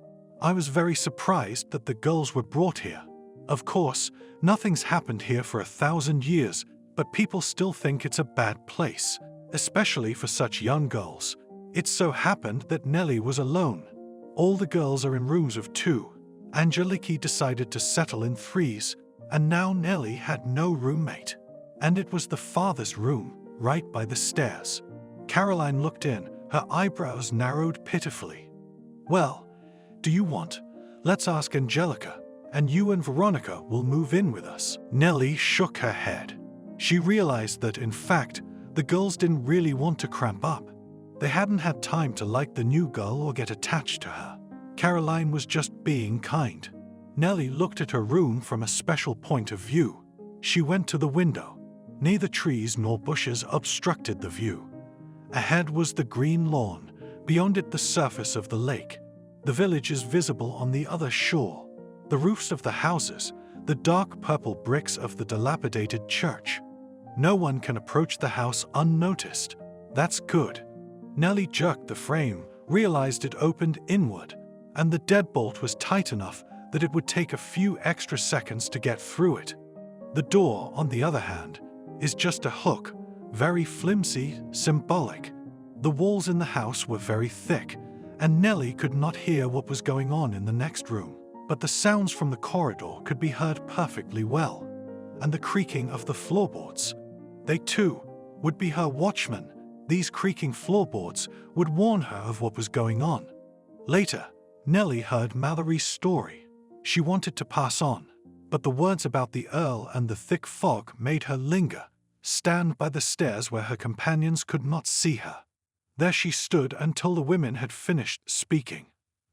I was very surprised that the girls were brought here. Of course, nothing's happened here for 1,000 years, but people still think it's a bad place, especially for such young girls. It so happened that Nellie was alone. All the girls are in rooms of 2. Angeliki decided to settle in 3s, and now Nellie had no roommate. And it was the father's room, right by the stairs." Caroline looked in, her eyebrows narrowed pitifully. "Well, do you want? Let's ask Angelica, and you and Veronica will move in with us." Nellie shook her head. She realized that, in fact, the girls didn't really want to cramp up. They hadn't had time to like the new girl or get attached to her. Caroline was just being kind. Nellie looked at her room from a special point of view. She went to the window. Neither trees nor bushes obstructed the view. Ahead was the green lawn, beyond it the surface of the lake. The village is visible on the other shore. The roofs of the houses, the dark purple bricks of the dilapidated church. No one can approach the house unnoticed. That's good. Nellie jerked the frame, realized it opened inward, and the deadbolt was tight enough that it would take a few extra seconds to get through it. The door, on the other hand, is just a hook, very flimsy, symbolic. The walls in the house were very thick, and Nellie could not hear what was going on in the next room, but the sounds from the corridor could be heard perfectly well, and the creaking of the floorboards. They, too, would be her watchmen. These creaking floorboards would warn her of what was going on. Later, Nellie heard Mallory's story. She wanted to pass on, but the words about the Earl and the thick fog made her linger, stand by the stairs where her companions could not see her. There she stood until the women had finished speaking.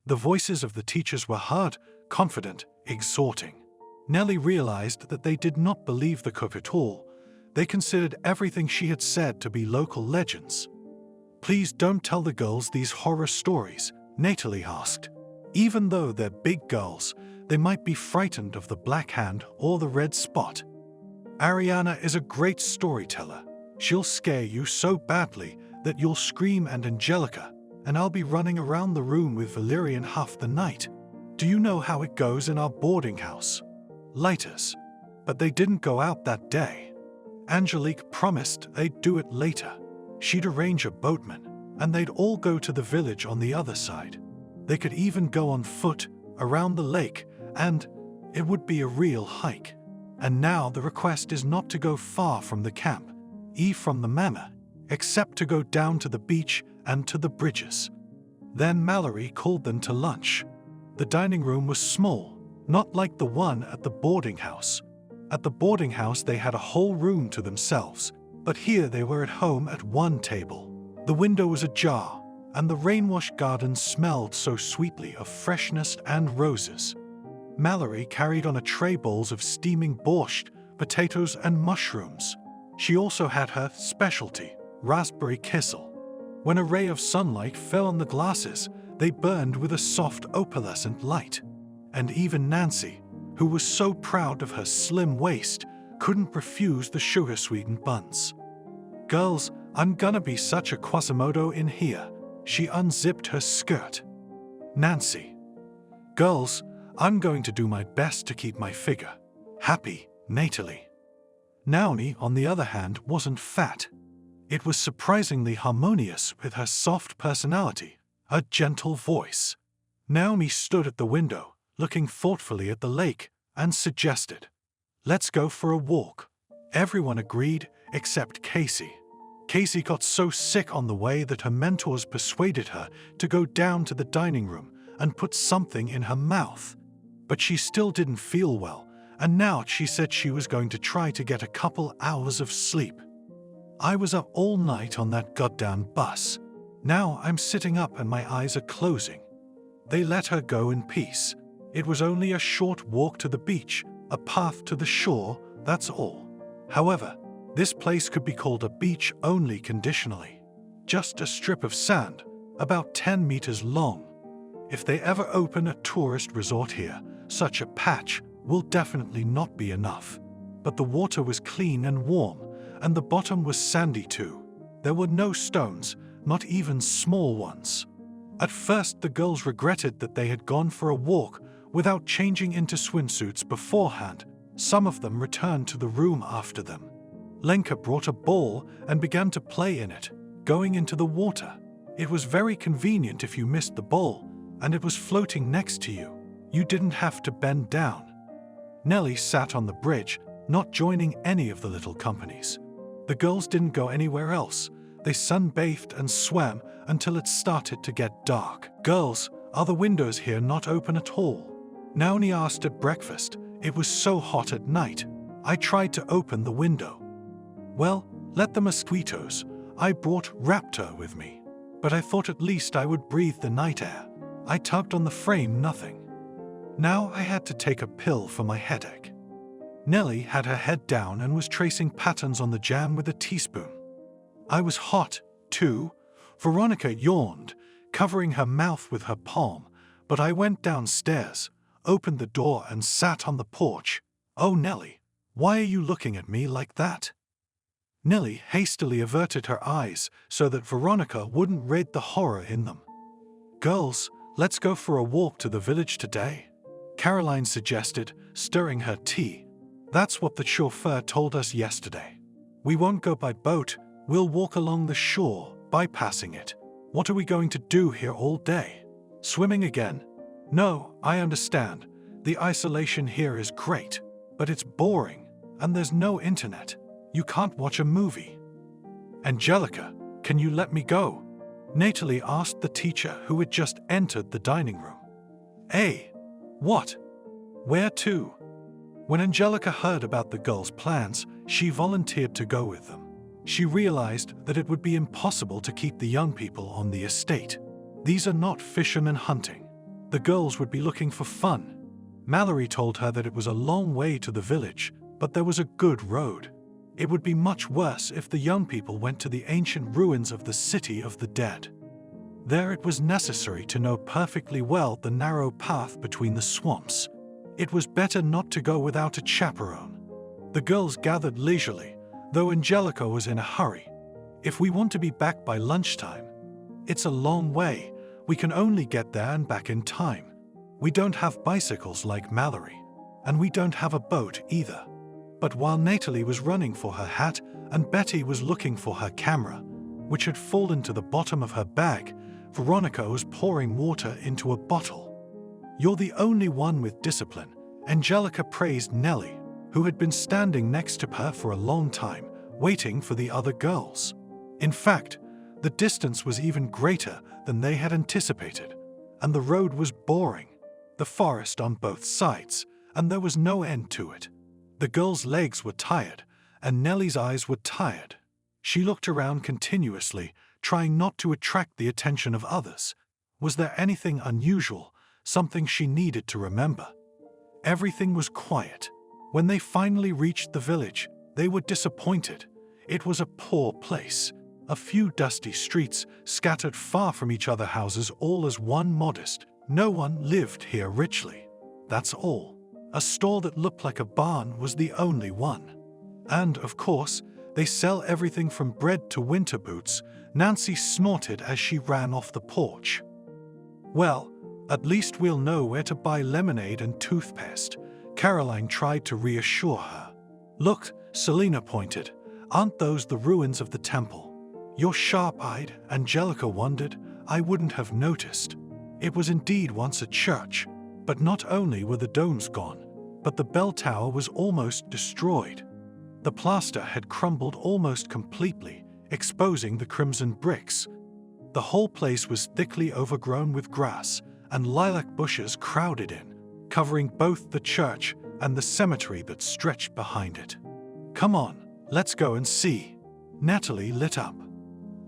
The voices of the teachers were hard, confident, exhorting. Nellie realized that they did not believe the cook at all. They considered everything she had said to be local legends. "Please don't tell the girls these horror stories," Natalie asked. "Even though they're big girls, they might be frightened of the black hand or the red spot. Ariana is a great storyteller. She'll scare you so badly that you'll scream, and Angelica, and I'll be running around the room with Valerian half the night. Do you know how it goes in our boarding house? Lighters. But they didn't go out that day. Angelique promised they'd do it later. She'd arrange a boatman, and they'd all go to the village on the other side. They could even go on foot around the lake, and it would be a real hike. And now the request is not to go far from the camp, from the manor, except to go down to the beach and to the bridges." Then Mallory called them to lunch. The dining room was small, not like the one at the boarding house. At the boarding house they had a whole room to themselves, but here they were at home at one table. The window was ajar, and the rainwash garden smelled so sweetly of freshness and roses. Mallory carried on a tray bowls of steaming borscht, potatoes and mushrooms. She also had her specialty, raspberry kissel. When a ray of sunlight fell on the glasses, they burned with a soft opalescent light. And even Nancy, who was so proud of her slim waist, couldn't refuse the sugar-sweetened buns. "Girls, I'm gonna be such a Quasimodo in here." She unzipped her skirt. Nancy. "Girls, I'm going to do my best to keep my figure." Happy, Natalie. Naomi, on the other hand, wasn't fat. It was surprisingly harmonious with her soft personality, her gentle voice. Naomi stood at the window, looking thoughtfully at the lake, and suggested, "Let's go for a walk." Everyone agreed except Casey. Casey got so sick on the way that her mentors persuaded her to go down to the dining room and put something in her mouth. But she still didn't feel well, and now she said she was going to try to get a couple hours of sleep. "I was up all night on that goddamn bus. Now I'm sitting up and my eyes are closing." They let her go in peace. It was only a short walk to the beach, a path to the shore, that's all. However, this place could be called a beach only conditionally. Just a strip of sand, about 10 meters long. If they ever open a tourist resort here, such a patch will definitely not be enough. But the water was clean and warm, and the bottom was sandy too. There were no stones, not even small ones. At first, the girls regretted that they had gone for a walk without changing into swimsuits beforehand. Some of them returned to the room after them. Lenka brought a ball and began to play in it, going into the water. It was very convenient if you missed the ball, and it was floating next to you. You didn't have to bend down. Nellie sat on the bridge, not joining any of the little companies. The girls didn't go anywhere else. They sunbathed and swam until it started to get dark. "Girls, are the windows here not open at all?" Naomi asked at breakfast. It was so hot at night. I tried to open the window. "Well, let the mosquitoes. I brought Raptor with me. But I thought at least I would breathe the night air." I tugged on the frame, nothing. Now I had to take a pill for my headache. Nellie had her head down and was tracing patterns on the jam with a teaspoon. I was hot, too. Veronica yawned, covering her mouth with her palm, but I went downstairs, opened the door and sat on the porch. "Oh, Nellie, why are you looking at me like that?" Nellie hastily averted her eyes so that Veronica wouldn't read the horror in them. "Girls, let's go for a walk to the village today," Caroline suggested, stirring her tea. "That's what the chauffeur told us yesterday. We won't go by boat, we'll walk along the shore, bypassing it. What are we going to do here all day? Swimming again?" "No, I understand. The isolation here is great, but it's boring, and there's no internet. You can't watch a movie." "Angelica, can you let me go?" Natalie asked the teacher who had just entered the dining room. "Eh? What? Where to?" When Angelica heard about the girls' plans, she volunteered to go with them. She realized that it would be impossible to keep the young people on the estate. These are not fishermen hunting. The girls would be looking for fun. Mallory told her that it was a long way to the village, but there was a good road. It would be much worse if the young people went to the ancient ruins of the city of the dead. There it was necessary to know perfectly well the narrow path between the swamps. It was better not to go without a chaperone. The girls gathered leisurely, though Angelica was in a hurry. "If we want to be back by lunchtime, it's a long way. We can only get there and back in time. We don't have bicycles like Mallory, and we don't have a boat either." But while Natalie was running for her hat and Betty was looking for her camera, which had fallen to the bottom of her bag, Veronica was pouring water into a bottle. "You're the only one with discipline," Angelica praised Nellie, who had been standing next to her for a long time, waiting for the other girls. In fact, the distance was even greater than they had anticipated, and the road was boring. The forest on both sides, and there was no end to it. The girls' legs were tired, and Nellie's eyes were tired. She looked around continuously, trying not to attract the attention of others. Was there anything unusual, something she needed to remember? Everything was quiet. When they finally reached the village, they were disappointed. It was a poor place. A few dusty streets scattered far from each other, houses all as one modest. No one lived here richly. That's all. A store that looked like a barn was the only one. And, of course, they sell everything from bread to winter boots. Nancy snorted as she ran off the porch. "Well, at least we'll know where to buy lemonade and toothpaste," Caroline tried to reassure her. "Look," Selena pointed, "aren't those the ruins of the temple?" "You're sharp-eyed," Angelica wondered. "I wouldn't have noticed." It was indeed once a church, but not only were the domes gone, but the bell tower was almost destroyed. The plaster had crumbled almost completely, exposing the crimson bricks. The whole place was thickly overgrown with grass, and lilac bushes crowded in, covering both the church and the cemetery that stretched behind it. "Come on, let's go and see." Natalie lit up.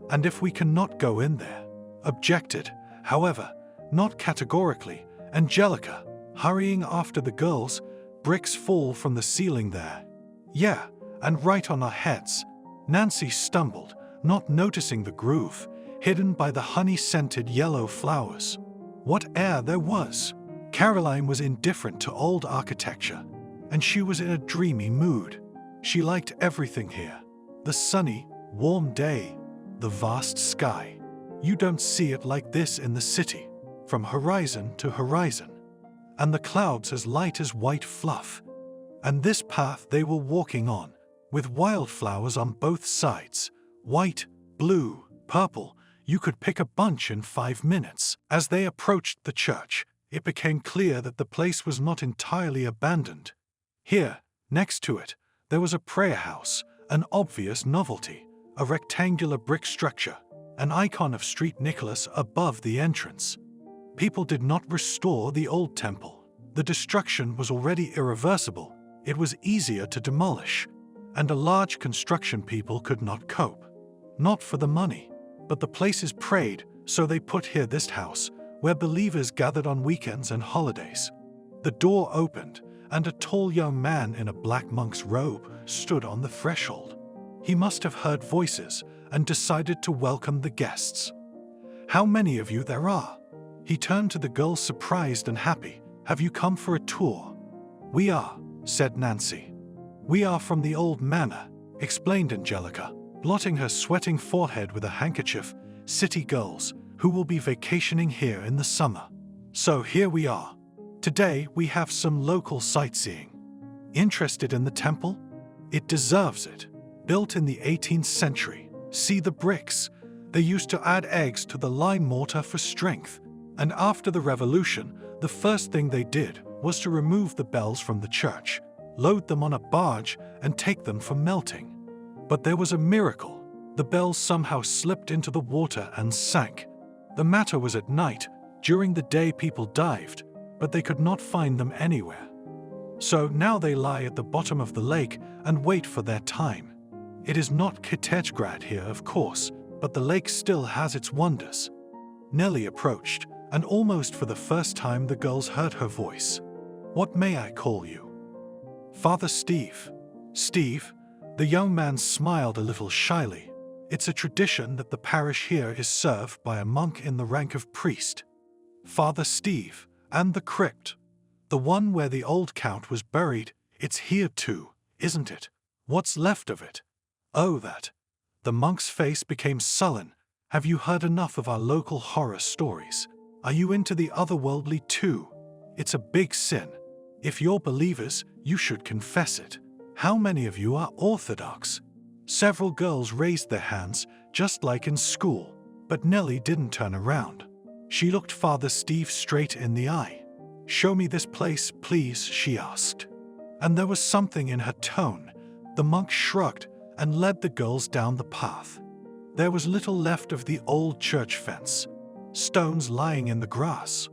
"And if we cannot go in there?" objected, however, not categorically, Angelica, hurrying after the girls. "Bricks fall from the ceiling there." "Yeah, and right on our heads." Nancy stumbled, not noticing the groove, hidden by the honey-scented yellow flowers. What air there was! Caroline was indifferent to old architecture, and she was in a dreamy mood. She liked everything here. The sunny, warm day, the vast sky. You don't see it like this in the city, from horizon to horizon, and the clouds as light as white fluff. And this path they were walking on, with wildflowers on both sides, white, blue, purple. You could pick a bunch in 5 minutes. As they approached the church, it became clear that the place was not entirely abandoned. Here, next to it, there was a prayer house, an obvious novelty, a rectangular brick structure, an icon of St. Nicholas above the entrance. People did not restore the old temple. The destruction was already irreversible. It was easier to demolish, and a large construction people could not cope. Not for the money, but the places prayed, so they put here this house, where believers gathered on weekends and holidays. The door opened, and a tall young man in a black monk's robe stood on the threshold. He must have heard voices and decided to welcome the guests. "How many of you there are?" He turned to the girls, surprised and happy. "Have you come for a tour?" "We are," said Nancy. "We are from the old manor," explained Angelica, blotting her sweating forehead with a handkerchief. "City girls who will be vacationing here in the summer. So here we are. Today we have some local sightseeing. Interested in the temple? It deserves it. Built in the 18th century. See the bricks. They used to add eggs to the lime mortar for strength. And after the revolution, the first thing they did was to remove the bells from the church, load them on a barge, and take them for melting. But there was a miracle. The bells somehow slipped into the water and sank. The matter was at night. During the day people dived, but they could not find them anywhere. So now they lie at the bottom of the lake and wait for their time. It is not Kattegrad here, of course, but the lake still has its wonders." Nellie approached, and almost for the first time the girls heard her voice. "What may I call you?" "Father Steve." "Steve?" The young man smiled a little shyly. "It's a tradition that the parish here is served by a monk in the rank of priest." "Father Steve, and the crypt. The one where the old count was buried, it's here too, isn't it? What's left of it?" "Oh, that." The monk's face became sullen. "Have you heard enough of our local horror stories? Are you into the otherworldly too? It's a big sin. If you're believers, you should confess it. How many of you are Orthodox?" Several girls raised their hands, just like in school, but Nellie didn't turn around. She looked Father Steve straight in the eye. "Show me this place, please," she asked. And there was something in her tone. The monk shrugged and led the girls down the path. There was little left of the old church fence, stones lying in the grass.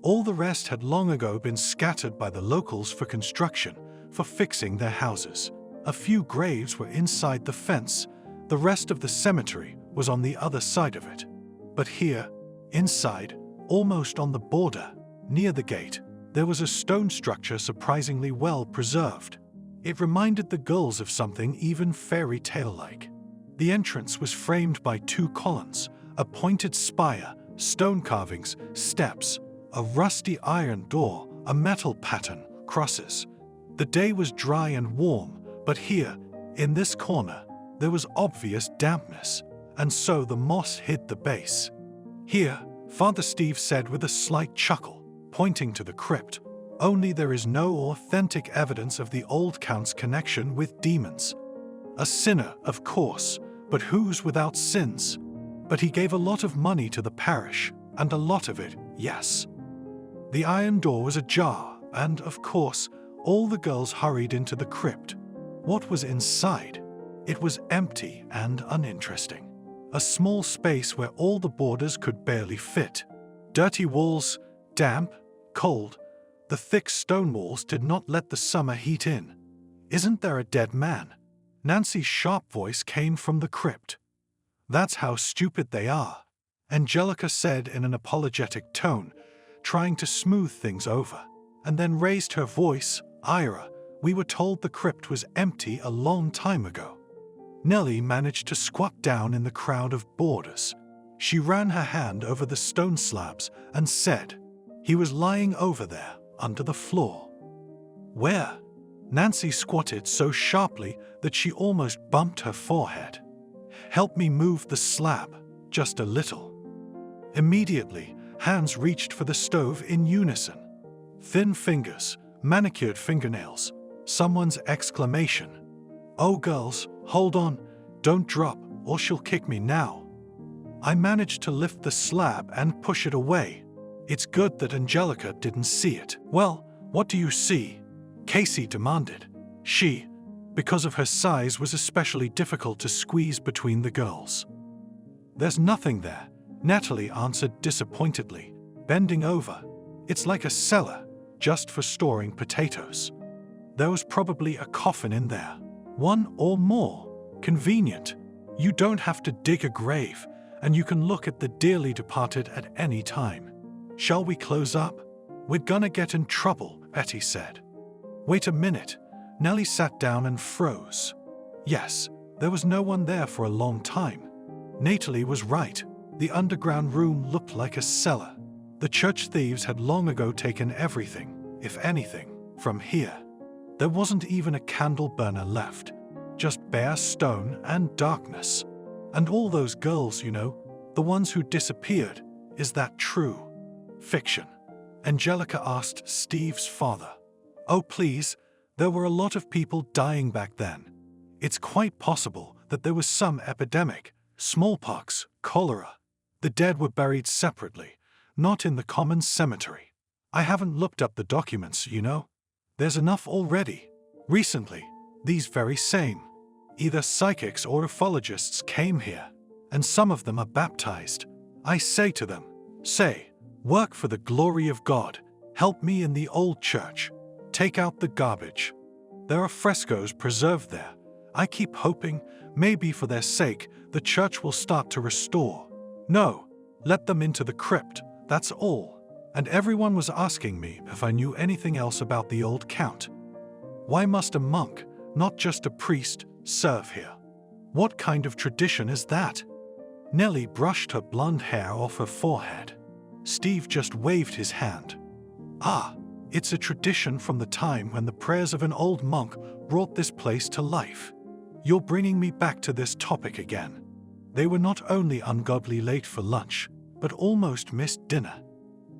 All the rest had long ago been scattered by the locals for construction, for fixing their houses. A few graves were inside the fence. The rest of the cemetery was on the other side of it. But here, inside, almost on the border, near the gate, there was a stone structure surprisingly well preserved. It reminded the girls of something even fairy tale-like. The entrance was framed by 2 columns, a pointed spire, stone carvings, steps, a rusty iron door, a metal pattern, crosses. The day was dry and warm, but here, in this corner, there was obvious dampness, and so the moss hid the base. "Here," Father Steve said with a slight chuckle, pointing to the crypt, "only there is no authentic evidence of the old count's connection with demons. A sinner, of course, but who's without sins? But he gave a lot of money to the parish, and a lot of it, yes." The iron door was ajar, and, of course, all the girls hurried into the crypt. What was inside? It was empty and uninteresting. A small space where all the boarders could barely fit. Dirty walls, damp, cold. The thick stone walls did not let the summer heat in. "Isn't there a dead man?" Nancy's sharp voice came from the crypt. "That's how stupid they are," Angelica said in an apologetic tone, trying to smooth things over, and then raised her voice. "Ira, we were told the crypt was empty a long time ago." Nellie managed to squat down in the crowd of boarders. She ran her hand over the stone slabs and said, "He was lying over there, under the floor." "Where?" Nancy squatted so sharply that she almost bumped her forehead. Help me move the slab, just a little." Immediately, hands reached for the stove in unison. Thin fingers, manicured fingernails, someone's exclamation. "Oh girls, hold on, don't drop or she'll kick me now." I managed to lift the slab and push it away. It's good that Angelica didn't see it. "Well, what do you see?" Casey demanded. She, because of her size, was especially difficult to squeeze between the girls. "There's nothing there," Natalie answered disappointedly, bending over. "It's like a cellar, just for storing potatoes. There was probably a coffin in there. One or more. Convenient. You don't have to dig a grave, and you can look at the dearly departed at any time. Shall we close up? We're gonna get in trouble," Betty said. "Wait a minute." Nellie sat down and froze. Yes, there was no one there for a long time. Natalie was right. The underground room looked like a cellar. The church thieves had long ago taken everything, if anything, from here. There wasn't even a candle burner left, just bare stone and darkness. And all those girls, you know, the ones who disappeared, is that true? Fiction? Angelica asked Steve's father. "Oh please, there were a lot of people dying back then. It's quite possible that there was some epidemic, smallpox, cholera. The dead were buried separately, not in the common cemetery. I haven't looked up the documents, you know. There's enough already. Recently, these very same, either psychics or ufologists came here, and some of them are baptized. I say to them, say, work for the glory of God, help me in the old church, take out the garbage. There are frescoes preserved there. I keep hoping, maybe for their sake, the church will start to restore. No, let them into the crypt, that's all." And everyone was asking me if I knew anything else about the old count. Why must a monk, not just a priest, serve here? What kind of tradition is that? Nellie brushed her blonde hair off her forehead. Steve just waved his hand. "Ah, it's a tradition from the time when the prayers of an old monk brought this place to life. You're bringing me back to this topic again." They were not only ungodly late for lunch, but almost missed dinner.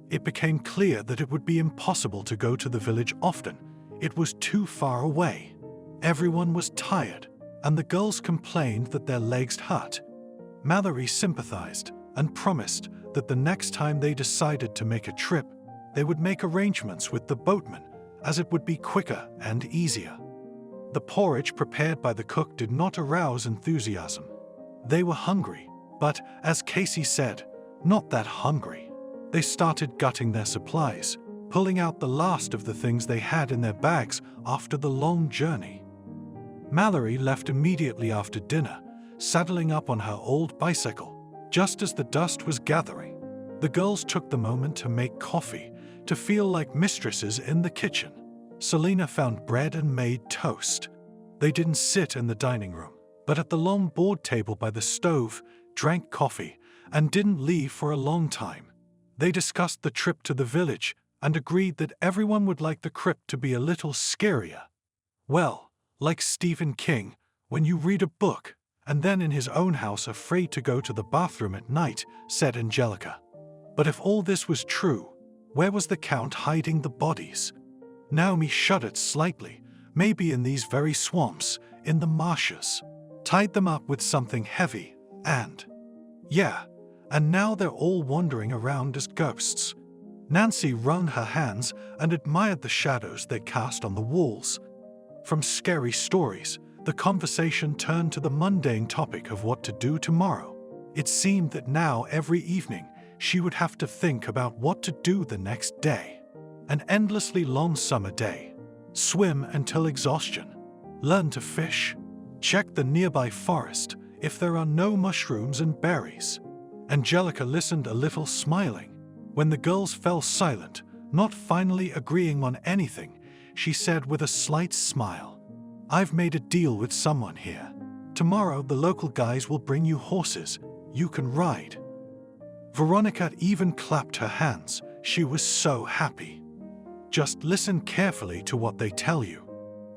It became clear that it would be impossible to go to the village often. It was too far away. Everyone was tired, and the girls complained that their legs hurt. Mallory sympathized and promised that the next time they decided to make a trip, they would make arrangements with the boatman, as it would be quicker and easier. The porridge prepared by the cook did not arouse enthusiasm. They were hungry, but, as Casey said, not that hungry. They started gutting their supplies, pulling out the last of the things they had in their bags after the long journey. Mallory left immediately after dinner, saddling up on her old bicycle. Just as the dust was gathering, the girls took the moment to make coffee, to feel like mistresses in the kitchen. Selena found bread and made toast. They didn't sit in the dining room, but at the long board table by the stove, drank coffee, and didn't leave for a long time. They discussed the trip to the village and agreed that everyone would like the crypt to be a little scarier. Well, like Stephen King, when you read a book, and then in his own house afraid to go to the bathroom at night, said Angelica. But if all this was true, where was the Count hiding the bodies? Naomi shuddered slightly, maybe in these very swamps, in the marshes. Tied them up with something heavy, and... yeah, and now they're all wandering around as ghosts. Nancy wrung her hands and admired the shadows they cast on the walls. From scary stories, the conversation turned to the mundane topic of what to do tomorrow. It seemed that now every evening she would have to think about what to do the next day. An endlessly long summer day. Swim until exhaustion. Learn to fish. Check the nearby forest if there are no mushrooms and berries. Angelica listened a little, smiling. When the girls fell silent, not finally agreeing on anything, she said with a slight smile, "I've made a deal with someone here. Tomorrow the local guys will bring you horses. You can ride." Veronica even clapped her hands. She was so happy. "Just listen carefully to what they tell you.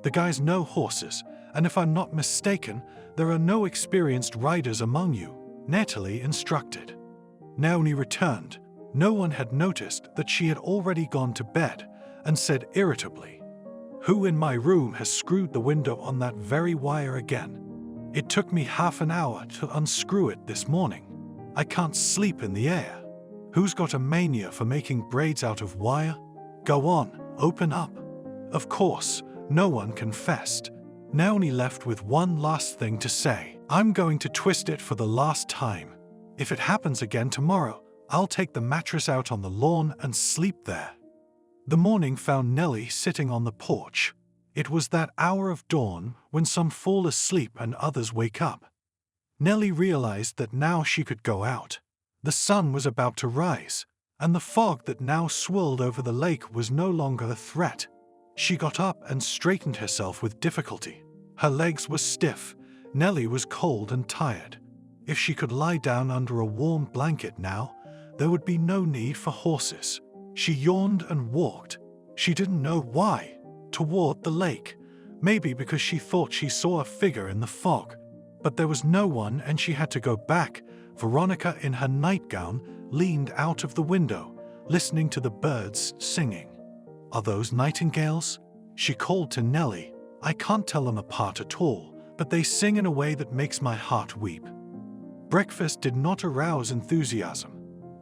The guys know horses, and if I'm not mistaken, There are no experienced riders among you, Natalie instructed. Naomi returned. No one had noticed that she had already gone to bed and said irritably, "Who in my room has screwed the window on that very wire again? It took me half an hour to unscrew it this morning. I can't sleep in the air. Who's got a mania for making braids out of wire? Go on, open up." Of course, no one confessed. Naomi left with one last thing to say. "I'm going to twist it for the last time. If it happens again tomorrow, I'll take the mattress out on the lawn and sleep there." The morning found Nellie sitting on the porch. It was that hour of dawn when some fall asleep and others wake up. Nellie realized that now she could go out. The sun was about to rise, and the fog that now swirled over the lake was no longer a threat. She got up and straightened herself with difficulty. Her legs were stiff. Nellie was cold and tired. If she could lie down under a warm blanket now, there would be no need for horses. She yawned and walked. She didn't know why. Toward the lake. Maybe because she thought she saw a figure in the fog. But there was no one and she had to go back. Veronica in her nightgown leaned out of the window, listening to the birds singing. "Are those nightingales?" She called to Nellie. "I can't tell them apart at all, but they sing in a way that makes my heart weep." Breakfast did not arouse enthusiasm.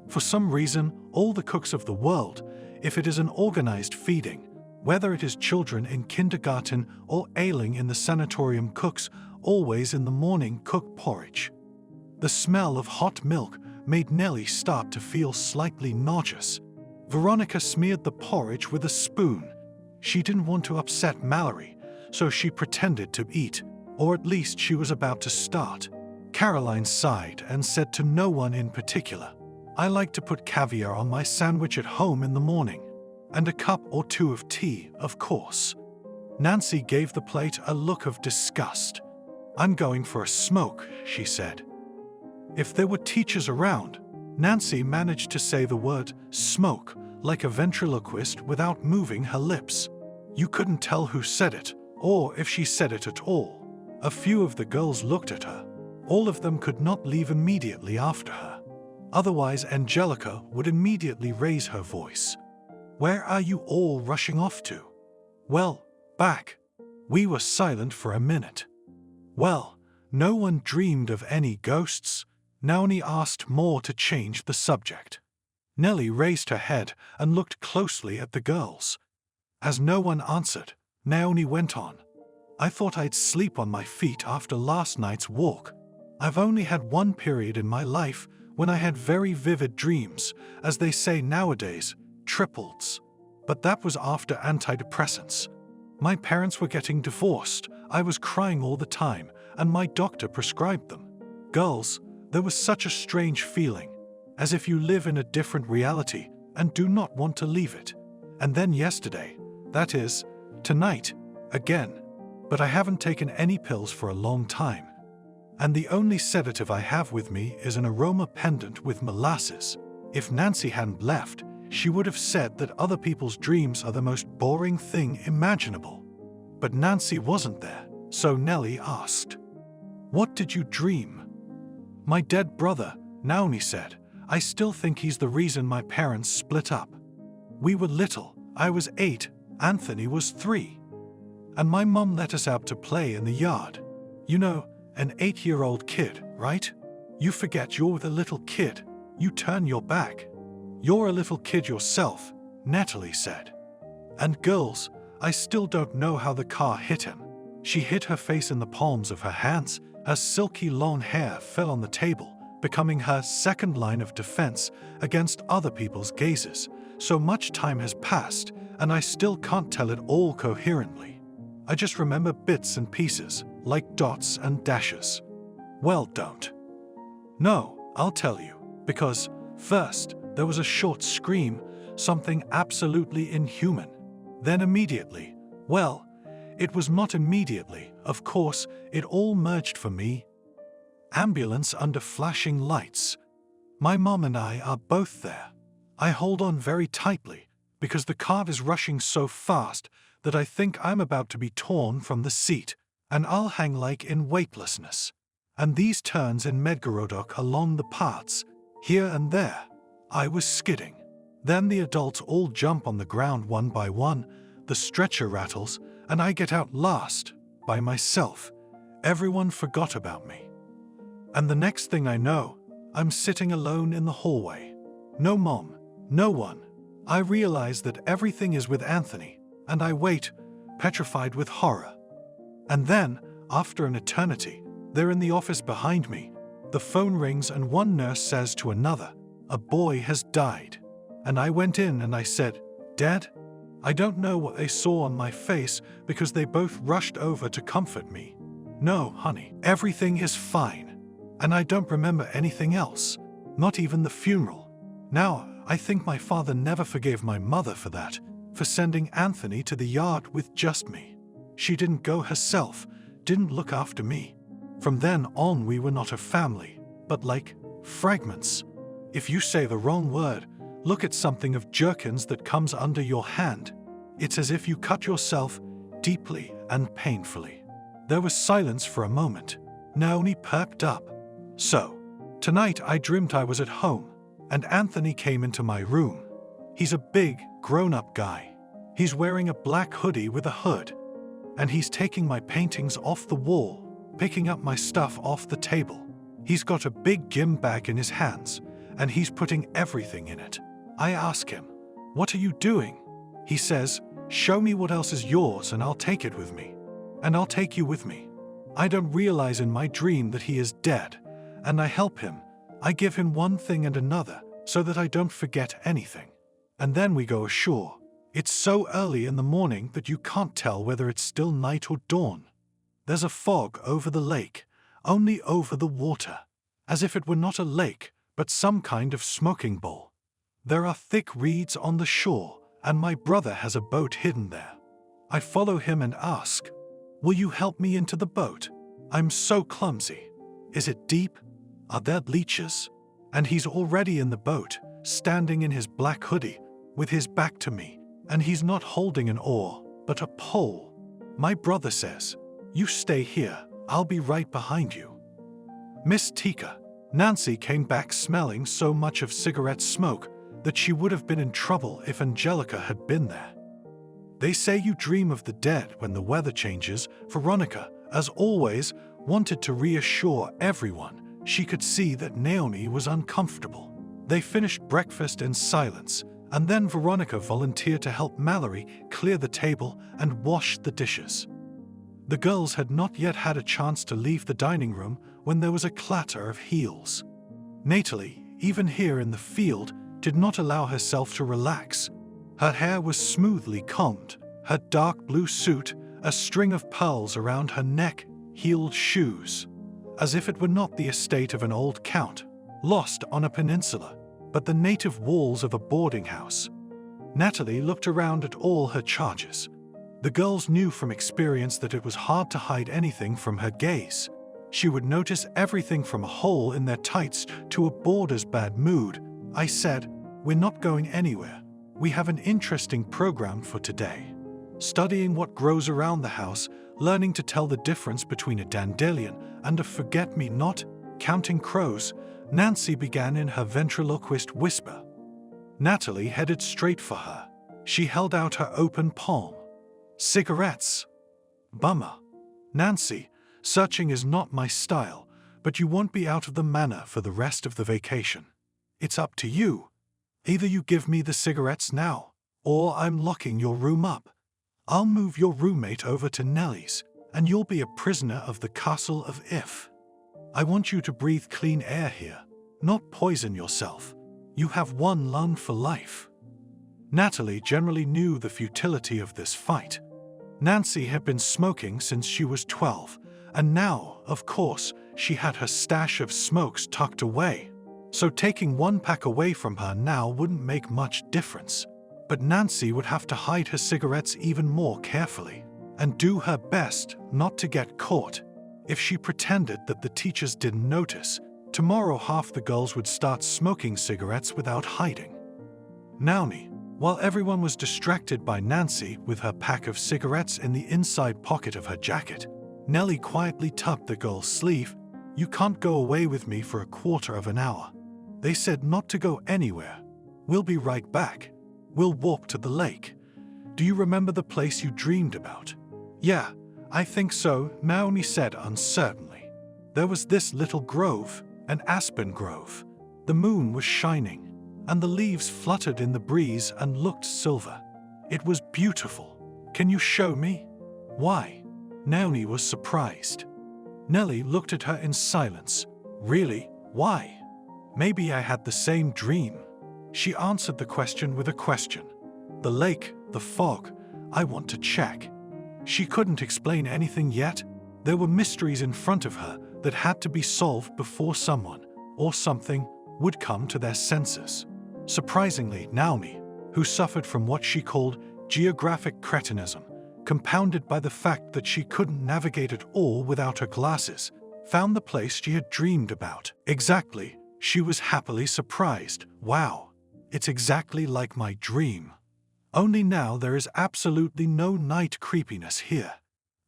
For some reason, all the cooks of the world, if it is an organized feeding, whether it is children in kindergarten or ailing in the sanatorium, cooks always in the morning cook porridge. The smell of hot milk made Nellie start to feel slightly nauseous. Veronica smeared the porridge with a spoon. She didn't want to upset Mallory, so she pretended to eat, or at least she was about to start. Caroline sighed and said to no one in particular, "I like to put caviar on my sandwich at home in the morning, and a cup or two of tea, of course." Nancy gave the plate a look of disgust. "I'm going for a smoke," she said. If there were teachers around, Nancy managed to say the word smoke like a ventriloquist without moving her lips. You couldn't tell who said it, or if she said it at all. A few of the girls looked at her. All of them could not leave immediately after her. Otherwise, Angelica would immediately raise her voice. "Where are you all rushing off to?" "Well, back." We were silent for a minute. "Well, no one dreamed of any ghosts?" Naomi asked, more to change the subject. Nellie raised her head and looked closely at the girls. As no one answered, Naomi went on. "I thought I'd sleep on my feet after last night's walk. I've only had one period in my life when I had very vivid dreams, as they say nowadays, triples. But that was after antidepressants. My parents were getting divorced, I was crying all the time, and my doctor prescribed them. Girls, there was such a strange feeling, as if you live in a different reality and do not want to leave it. And then yesterday, that is, tonight, again. But I haven't taken any pills for a long time. And the only sedative I have with me is an aroma pendant with molasses. If Nancy hadn't left, she would have said that other people's dreams are the most boring thing imaginable. But Nancy wasn't there, so Nellie asked, "What did you dream?" "My dead brother," Naomi said. "I still think he's the reason my parents split up. We were little, I was 8, Anthony was 3. And my mom let us out to play in the yard. You know, an 8-year-old kid, right? You forget you're with a little kid. You turn your back. You're a little kid yourself," Natalie said. "And girls, I still don't know how the car hit him." She hid her face in the palms of her hands. Her silky long hair fell on the table, becoming her second line of defense against other people's gazes. So much time has passed, and I still can't tell it all coherently. I just remember bits and pieces, like dots and dashes. Well, don't. No, I'll tell you, because, first, there was a short scream, something absolutely inhuman. Then immediately, well, it was not immediately, of course, it all merged for me. Ambulance under flashing lights. My mom and I are both there. I hold on very tightly, because the car is rushing so fast that I think I'm about to be torn from the seat. and I'll hang like in weightlessness. And these turns in Medgarodok along the paths, here and there, I was skidding. Then the adults all jump on the ground one by one, the stretcher rattles, and I get out last, by myself. Everyone forgot about me. And the next thing I know, I'm sitting alone in the hallway. No mom, no one. I realize that everything is with Anthony, and I wait, petrified with horror. And then, after an eternity, they're in the office behind me. The phone rings and one nurse says to another, "A boy has died." And I went in and I said, "Dead?" I don't know what they saw on my face because they both rushed over to comfort me. "No, honey, everything is fine." And I don't remember anything else, not even the funeral. Now, I think my father never forgave my mother for that, for sending Anthony to the yard with just me. She didn't go herself, didn't look after me. From then on, we were not a family, but like fragments. If you say the wrong word, look at something of Jerkins that comes under your hand. It's as if you cut yourself deeply and painfully. There was silence for a moment. Naomi perked up. "So, tonight I dreamt I was at home, and Anthony came into my room. He's a big, grown-up guy. He's wearing a black hoodie with a hood, and he's taking my paintings off the wall, picking up my stuff off the table. He's got a big gym bag in his hands, and he's putting everything in it. I ask him, 'What are you doing?' He says, 'Show me what else is yours and I'll take it with me. And I'll take you with me.' I don't realize in my dream that he is dead, and I help him. I give him one thing and another so that I don't forget anything. And then we go ashore. It's so early in the morning that you can't tell whether it's still night or dawn. There's a fog over the lake, only over the water, as if it were not a lake, but some kind of smoking bowl. There are thick reeds on the shore, and my brother has a boat hidden there. I follow him and ask, 'Will you help me into the boat? I'm so clumsy. Is it deep? Are there leeches?' And he's already in the boat, standing in his black hoodie, with his back to me, and he's not holding an oar, but a pole. My brother says, 'You stay here, I'll be right behind you.' Miss Tika, Nancy came back smelling so much of cigarette smoke that she would have been in trouble if Angelica had been there. They say you dream of the dead when the weather changes. Veronica, as always, wanted to reassure everyone. She could see that Naomi was uncomfortable. They finished breakfast in silence, and then Veronica volunteered to help Mallory clear the table and wash the dishes. The girls had not yet had a chance to leave the dining room when there was a clatter of heels. Natalie, even here in the field, did not allow herself to relax. Her hair was smoothly combed, her dark blue suit, a string of pearls around her neck, heeled shoes. As if it were not the estate of an old count, lost on a peninsula, but the native walls of a boarding house. Natalie looked around at all her charges. The girls knew from experience that it was hard to hide anything from her gaze. She would notice everything from a hole in their tights to a boarder's bad mood. I said, "We're not going anywhere. We have an interesting program for today. Studying what grows around the house, learning to tell the difference between a dandelion and a forget-me-not, counting crows." Nancy began in her ventriloquist whisper. Natalie headed straight for her. She held out her open palm. "Cigarettes." "Bummer. Nancy, searching is not my style, but you won't be out of the manor for the rest of the vacation. It's up to you. Either you give me the cigarettes now, or I'm locking your room up. I'll move your roommate over to Nellie's, and you'll be a prisoner of the castle of If. I want you to breathe clean air here, not poison yourself. You have one lung for life." Natalie generally knew the futility of this fight. Nancy had been smoking since she was 12, and now, of course, she had her stash of smokes tucked away. So taking one pack away from her now wouldn't make much difference. But Nancy would have to hide her cigarettes even more carefully, and do her best not to get caught. If she pretended that the teachers didn't notice, tomorrow half the girls would start smoking cigarettes without hiding. Naomi, while everyone was distracted by Nancy with her pack of cigarettes in the inside pocket of her jacket, Nellie quietly tugged the girl's sleeve. "You can't go away with me for a quarter of an hour. They said not to go anywhere. We'll be right back. We'll walk to the lake. Do you remember the place you dreamed about?" "Yeah, I think so," Naomi said uncertainly. "There was this little grove, an aspen grove. The moon was shining, and the leaves fluttered in the breeze and looked silver. It was beautiful. Can you show me?" "Why?" Naomi was surprised. Nellie looked at her in silence. "Really? Why?" "Maybe I had the same dream." She answered the question with a question. "The lake, the fog, I want to check." She couldn't explain anything yet. There were mysteries in front of her that had to be solved before someone, or something, would come to their senses. Surprisingly, Naomi, who suffered from what she called geographic cretinism, compounded by the fact that she couldn't navigate at all without her glasses, found the place she had dreamed about. Exactly, she was happily surprised. "Wow, it's exactly like my dream. Only now there is absolutely no night creepiness here.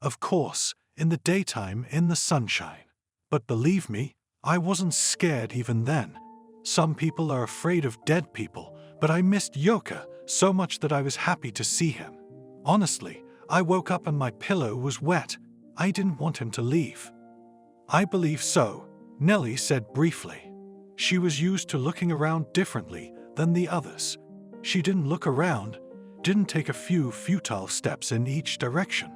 Of course, in the daytime, in the sunshine. But believe me, I wasn't scared even then. Some people are afraid of dead people, but I missed Yoka so much that I was happy to see him. Honestly, I woke up and my pillow was wet. I didn't want him to leave." "I believe so," Nellie said briefly. She was used to looking around differently than the others. She didn't look around, didn't take a few futile steps in each direction.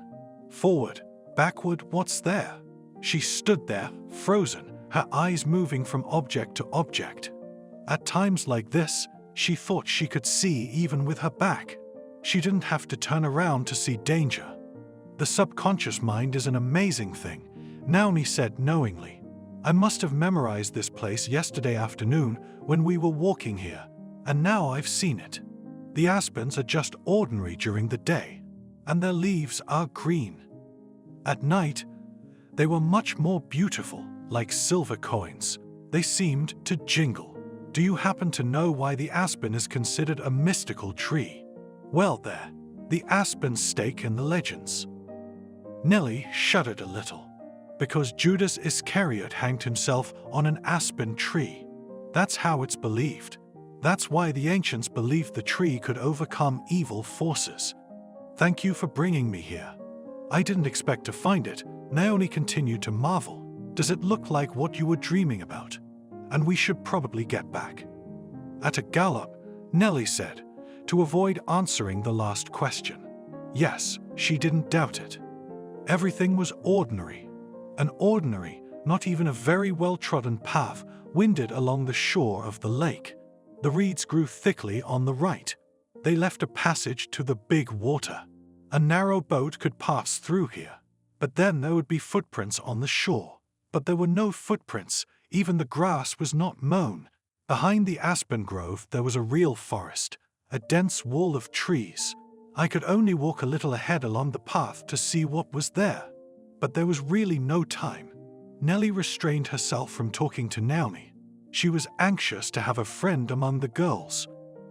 Forward, backward, what's there? She stood there, frozen, her eyes moving from object to object. At times like this, she thought she could see even with her back. She didn't have to turn around to see danger. "The subconscious mind is an amazing thing," Naomi said knowingly. "I must have memorized this place yesterday afternoon when we were walking here, and now I've seen it. The aspens are just ordinary during the day, and their leaves are green. At night, they were much more beautiful, like silver coins. They seemed to jingle. Do you happen to know why the aspen is considered a mystical tree? Well there, the aspen's stake in the legends." Nellie shuddered a little. "Because Judas Iscariot hanged himself on an aspen tree. That's how it's believed. That's why the ancients believed the tree could overcome evil forces. Thank you for bringing me here. I didn't expect to find it." Naomi continued to marvel. "Does it look like what you were dreaming about? And we should probably get back." At a gallop, Nellie said, to avoid answering the last question. Yes, she didn't doubt it. Everything was ordinary. An ordinary, not even a very well-trodden path winded along the shore of the lake. The reeds grew thickly on the right. They left a passage to the big water. A narrow boat could pass through here. But then there would be footprints on the shore. But there were no footprints. Even the grass was not mown. Behind the aspen grove there was a real forest, a dense wall of trees. I could only walk a little ahead along the path to see what was there. But there was really no time. Nellie restrained herself from talking to Naomi. She was anxious to have a friend among the girls.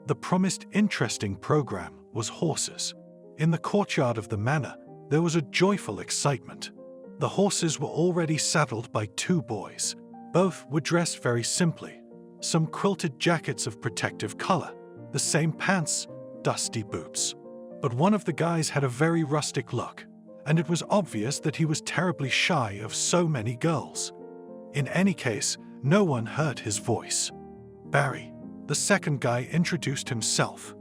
The promised interesting program was horses. In the courtyard of the manor, there was a joyful excitement. The horses were already saddled by two boys. Both were dressed very simply. Some quilted jackets of protective color, the same pants, dusty boots. But one of the guys had a very rustic look, and it was obvious that he was terribly shy of so many girls. In any case, no one heard his voice. Barry, the second guy, introduced himself.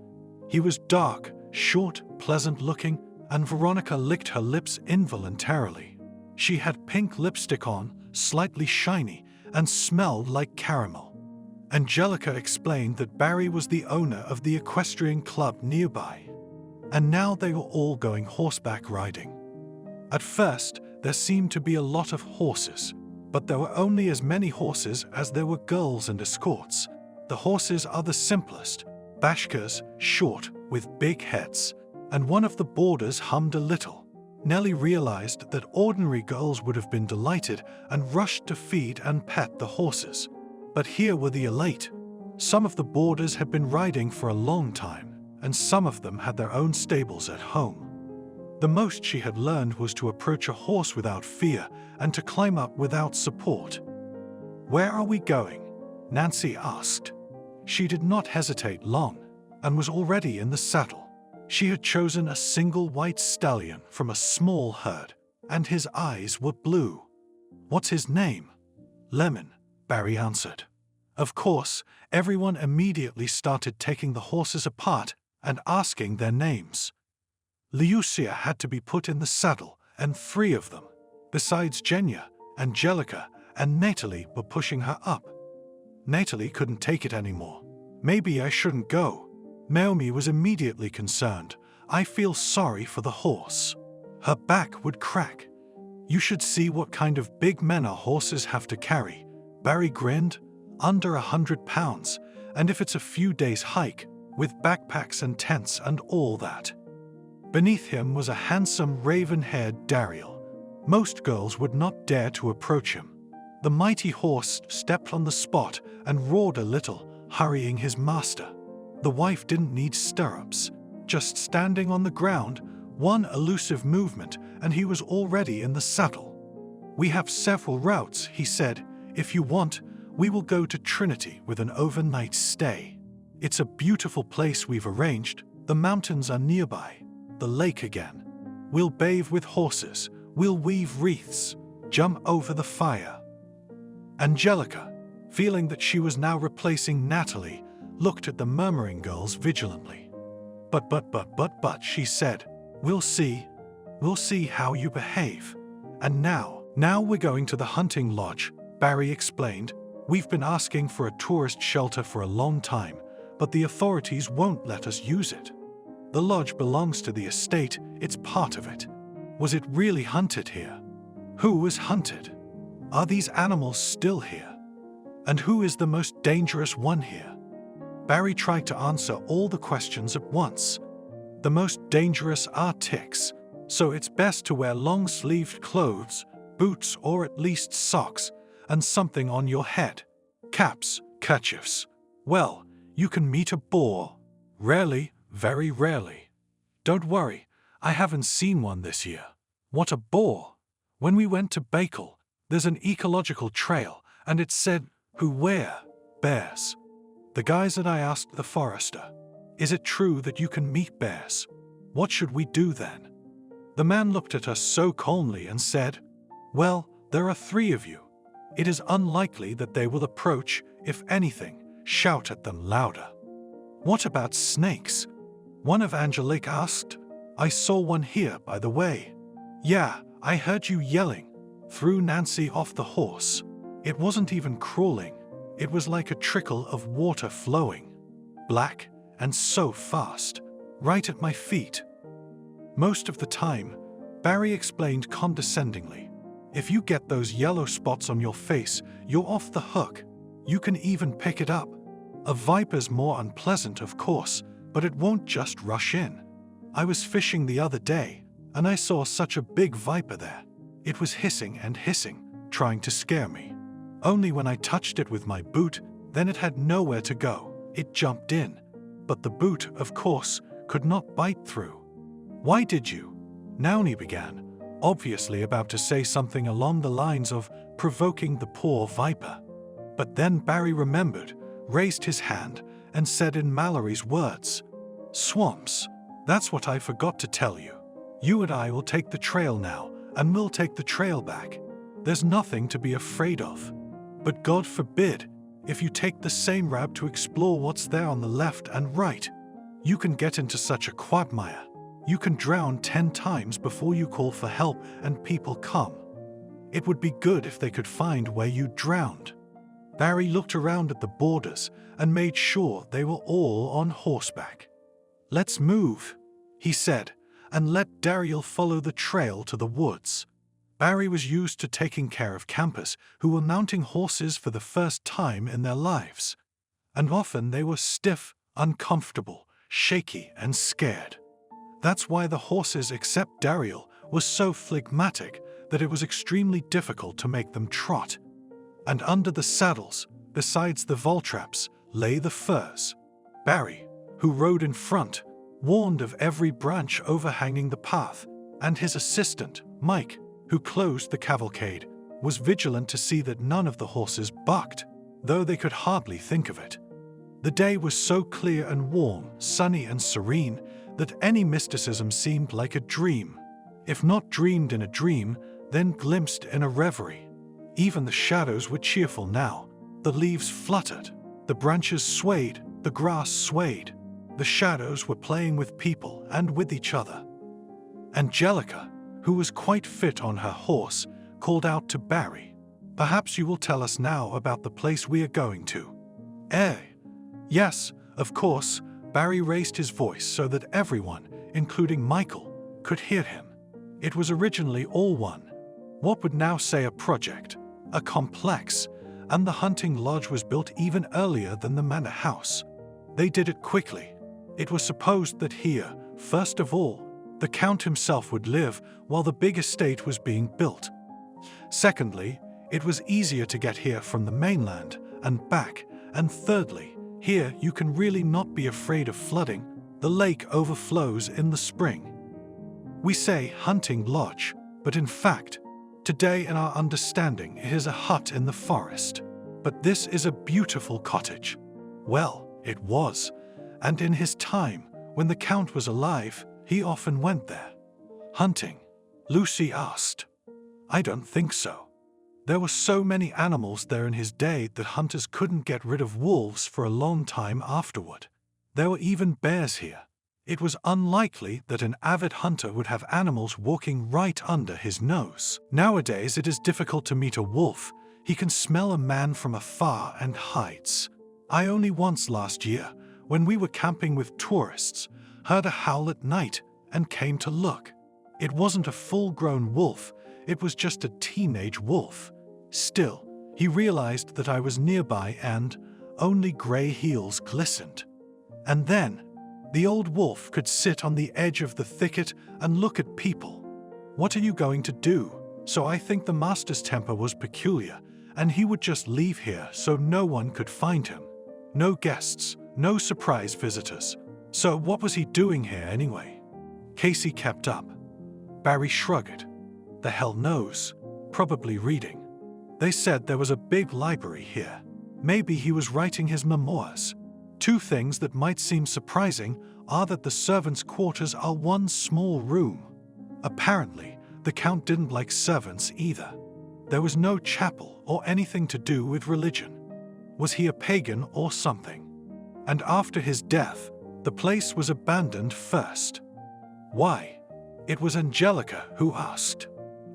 He was dark, short, pleasant-looking, and Veronica licked her lips involuntarily. She had pink lipstick on, slightly shiny, and smelled like caramel. Angelica explained that Barry was the owner of the equestrian club nearby, and now they were all going horseback riding. At first, there seemed to be a lot of horses, but there were only as many horses as there were girls and escorts. The horses are the simplest, Bashkas, short, with big heads, and one of the boarders hummed a little. Nellie realized that ordinary girls would have been delighted and rushed to feed and pet the horses. But here were the elite. Some of the boarders had been riding for a long time, and some of them had their own stables at home. The most she had learned was to approach a horse without fear and to climb up without support. "Where are we going?" Nancy asked. She did not hesitate long and was already in the saddle. She had chosen a single white stallion from a small herd, and his eyes were blue. "What's his name?" "Lemon," Barry answered. Of course, everyone immediately started taking the horses apart and asking their names. Lucia had to be put in the saddle, and 3 of them, besides Genya, Angelica, and Natalie, were pushing her up. Natalie couldn't take it anymore. "Maybe I shouldn't go." Naomi was immediately concerned. "I feel sorry for the horse. Her back would crack." "You should see what kind of big manor horses have to carry." Barry grinned. "Under 100 pounds, and if it's a few days' hike, with backpacks and tents and all that." Beneath him was a handsome raven-haired Dariel. Most girls would not dare to approach him. The mighty horse stepped on the spot and roared a little, hurrying his master. The wife didn't need stirrups. Just standing on the ground, one elusive movement, and he was already in the saddle. "We have several routes," he said. "If you want, we will go to Trinity with an overnight stay. It's a beautiful place we've arranged. The mountains are nearby. The lake again. We'll bathe with horses. We'll weave wreaths. Jump over the fire." Angelica, feeling that she was now replacing Natalie, looked at the murmuring girls vigilantly. But, she said, We'll see. We'll see how you behave. And now we're going to the hunting lodge," Barry explained. "We've been asking for a tourist shelter for a long time, but the authorities won't let us use it. The lodge belongs to the estate, it's part of it. Was it really hunted here? Who was hunted? Are these animals still here? And who is the most dangerous one here?" Barry tried to answer all the questions at once. "The most dangerous are ticks, so it's best to wear long-sleeved clothes, boots or at least socks, and something on your head. Caps, kerchiefs. Well, you can meet a boar. Rarely, very rarely. Don't worry, I haven't seen one this year." "What a boar?" "When we went to Bakel, there's an ecological trail, and it said, 'Who where? Bears.' The guys and I asked the forester, 'Is it true that you can meet bears? What should we do then?' The man looked at us so calmly and said, 'Well, there are 3 of you. It is unlikely that they will approach. If anything, shout at them louder.' "What about snakes?" one of Angelique asked. "I saw one here, by the way." "Yeah, I heard you yelling," threw Nancy off the horse. "It wasn't even crawling. It was like a trickle of water flowing. Black and so fast, right at my feet." Most of the time, Barry explained condescendingly, "If you get those yellow spots on your face, you're off the hook. You can even pick it up. A viper's more unpleasant, of course, but it won't just rush in. I was fishing the other day, and I saw such a big viper there. It was hissing and hissing, trying to scare me. Only when I touched it with my boot, then it had nowhere to go. It jumped in. But the boot, of course, could not bite through." "Why did you?" Naomi began, obviously about to say something along the lines of provoking the poor viper. But then Barry remembered, raised his hand, and said in Mallory's words, "Swamps. That's what I forgot to tell you. You and I will take the trail now, and we'll take the trail back. There's nothing to be afraid of. But God forbid, if you take the same route to explore what's there on the left and right, you can get into such a quagmire. You can drown 10 times before you call for help and people come. It would be good if they could find where you drowned." Barry looked around at the boarders and made sure they were all on horseback. "Let's move," he said, and let Dariel follow the trail to the woods. Barry was used to taking care of campers who were mounting horses for the first time in their lives, and often they were stiff, uncomfortable, shaky, and scared. That's why the horses, except Dariel, were so phlegmatic that it was extremely difficult to make them trot. And under the saddles, besides the voltraps, lay the furs. Barry, who rode in front, warned of every branch overhanging the path, and his assistant, Mike, who closed the cavalcade, was vigilant to see that none of the horses bucked, though they could hardly think of it. The day was so clear and warm, sunny and serene, that any mysticism seemed like a dream. If not dreamed in a dream, then glimpsed in a reverie. Even the shadows were cheerful now. The leaves fluttered, the branches swayed, the grass swayed. The shadows were playing with people and with each other. Angelica, who was quite fit on her horse, called out to Barry, "Perhaps you will tell us now about the place we are going to." Yes, of course." Barry raised his voice so that everyone, including Michael, could hear him. It was originally all one. What would now say a project, a complex, and the hunting lodge was built even earlier than the manor house. They did it quickly. It was supposed that here, first of all, the Count himself would live while the big estate was being built. Secondly, it was easier to get here from the mainland and back, and thirdly, here you can really not be afraid of flooding. The lake overflows in the spring. We say hunting lodge, but in fact, today in our understanding it is a hut in the forest. But this is a beautiful cottage. Well, it was, and in his time, when the Count was alive, he often went there. Hunting? Lucy asked. I don't think so. There were so many animals there in his day that hunters couldn't get rid of wolves for a long time afterward. There were even bears here. It was unlikely that an avid hunter would have animals walking right under his nose. Nowadays, it is difficult to meet a wolf. He can smell a man from afar and hides. I only once last year, when we were camping with tourists, heard a howl at night and came to look. It wasn't a full-grown wolf, it was just a teenage wolf. Still, he realized that I was nearby and only gray heels glistened. And then, the old wolf could sit on the edge of the thicket and look at people. What are you going to do? So I think the master's temper was peculiar, and he would just leave here so no one could find him. No guests, no surprise visitors. So what was he doing here anyway? Casey kept up. Barry shrugged. The hell knows. Probably reading. They said there was a big library here. Maybe he was writing his memoirs. Two things that might seem surprising are that the servants' quarters are one small room. Apparently, the Count didn't like servants either. There was no chapel or anything to do with religion. Was he a pagan or something? And after his death, the place was abandoned first. Why? It was Angelica who asked.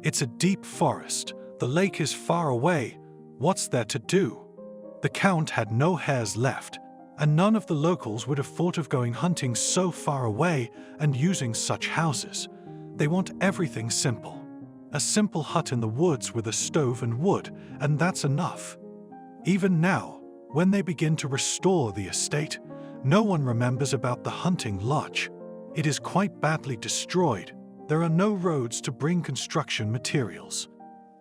It's a deep forest. The lake is far away. What's there to do? The Count had no hares left, and none of the locals would have thought of going hunting so far away and using such houses. They want everything simple. A simple hut in the woods with a stove and wood, and that's enough. Even now, when they begin to restore the estate, no one remembers about the hunting lodge. It is quite badly destroyed. There are no roads to bring construction materials.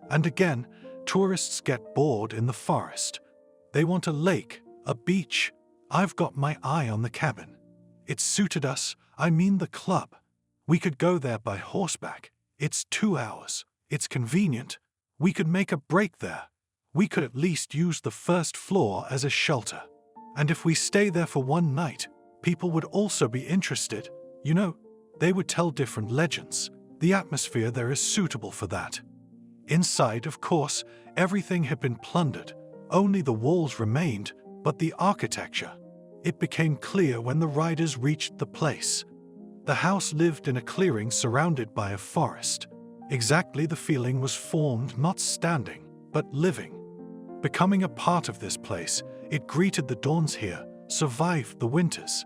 And again, tourists get bored in the forest. They want a lake, a beach. I've got my eye on the cabin. It suited us, I mean the club. We could go there by horseback. It's 2 hours. It's convenient. We could make a break there. We could at least use the first floor as a shelter. And if we stay there for one night, people would also be interested. You know, they would tell different legends. The atmosphere there is suitable for that. Inside, of course, everything had been plundered. Only the walls remained, but the architecture. It became clear when the riders reached the place. The house lived in a clearing surrounded by a forest. Exactly the feeling was formed not standing, but living. Becoming a part of this place, it greeted the dawns here, survived the winters.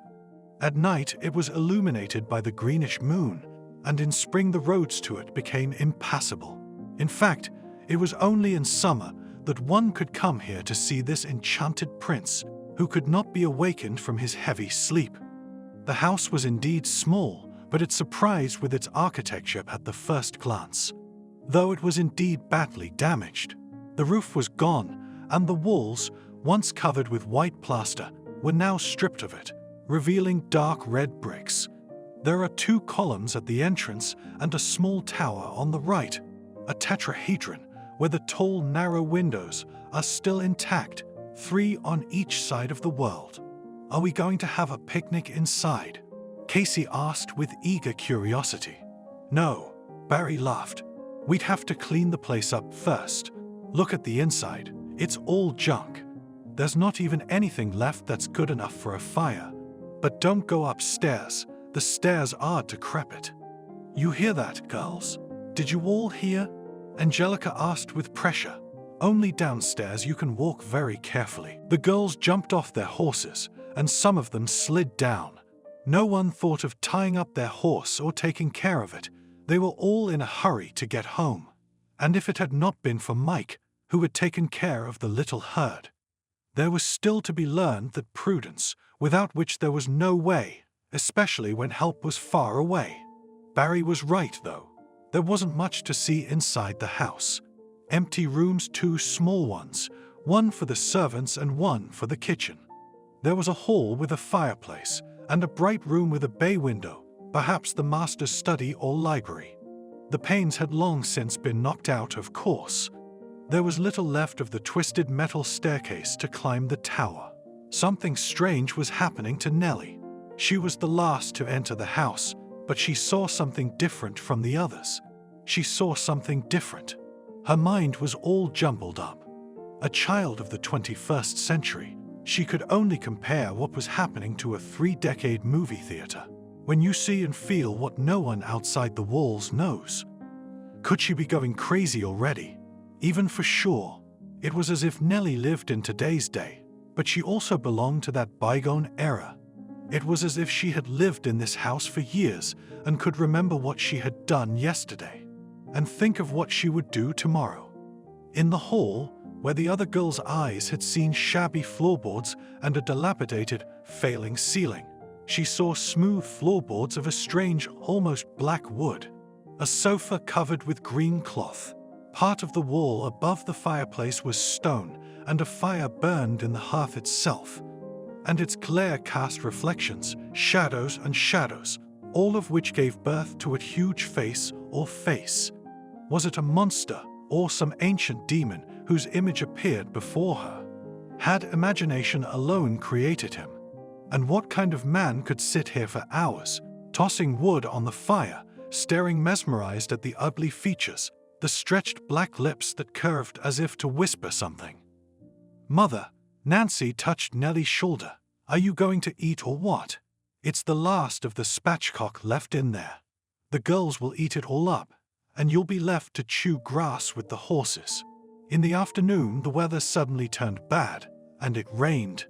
At night, it was illuminated by the greenish moon, and in spring the roads to it became impassable. In fact, it was only in summer that one could come here to see this enchanted prince, who could not be awakened from his heavy sleep. The house was indeed small, but it surprised with its architecture at the first glance. Though it was indeed badly damaged, the roof was gone, and the walls, once covered with white plaster, were now stripped of it, revealing dark red bricks. There are 2 columns at the entrance and a small tower on the right, a tetrahedron where the tall, narrow windows are still intact, 3 on each side of the world. Are we going to have a picnic inside? Casey asked with eager curiosity. No, Barry laughed. We'd have to clean the place up first. Look at the inside. It's all junk. There's not even anything left that's good enough for a fire. But don't go upstairs. The stairs are decrepit. You hear that, girls? Did you all hear? Angelica asked with pressure. Only downstairs you can walk very carefully. The girls jumped off their horses, and some of them slid down. No one thought of tying up their horse or taking care of it. They were all in a hurry to get home. And if it had not been for Mike, who had taken care of the little herd, there was still to be learned that prudence, without which there was no way, especially when help was far away. Barry was right, though. There wasn't much to see inside the house. Empty rooms, 2 small ones, one for the servants and one for the kitchen. There was a hall with a fireplace and a bright room with a bay window, perhaps the master's study or library. The panes had long since been knocked out, of course. There was little left of the twisted metal staircase to climb the tower. Something strange was happening to Nellie. She was the last to enter the house, but she saw something different from the others. She saw something different. Her mind was all jumbled up. A child of the 21st century, she could only compare what was happening to a 3-decade movie theater, when you see and feel what no one outside the walls knows. Could she be going crazy already? Even for sure, it was as if Nellie lived in today's day, but she also belonged to that bygone era. It was as if she had lived in this house for years and could remember what she had done yesterday, and think of what she would do tomorrow. In the hall, where the other girls' eyes had seen shabby floorboards and a dilapidated, failing ceiling, she saw smooth floorboards of a strange, almost black wood, a sofa covered with green cloth. Part of the wall above the fireplace was stone, and a fire burned in the hearth itself, and its glare cast reflections, shadows and shadows, all of which gave birth to a huge face or face. Was it a monster or some ancient demon whose image appeared before her? Had imagination alone created him? And what kind of man could sit here for hours, tossing wood on the fire, staring mesmerized at the ugly features, the stretched black lips that curved as if to whisper something? Mother, Nancy touched Nellie's shoulder. Are you going to eat or what? It's the last of the spatchcock left in there. The girls will eat it all up, and you'll be left to chew grass with the horses. In the afternoon, the weather suddenly turned bad, and it rained.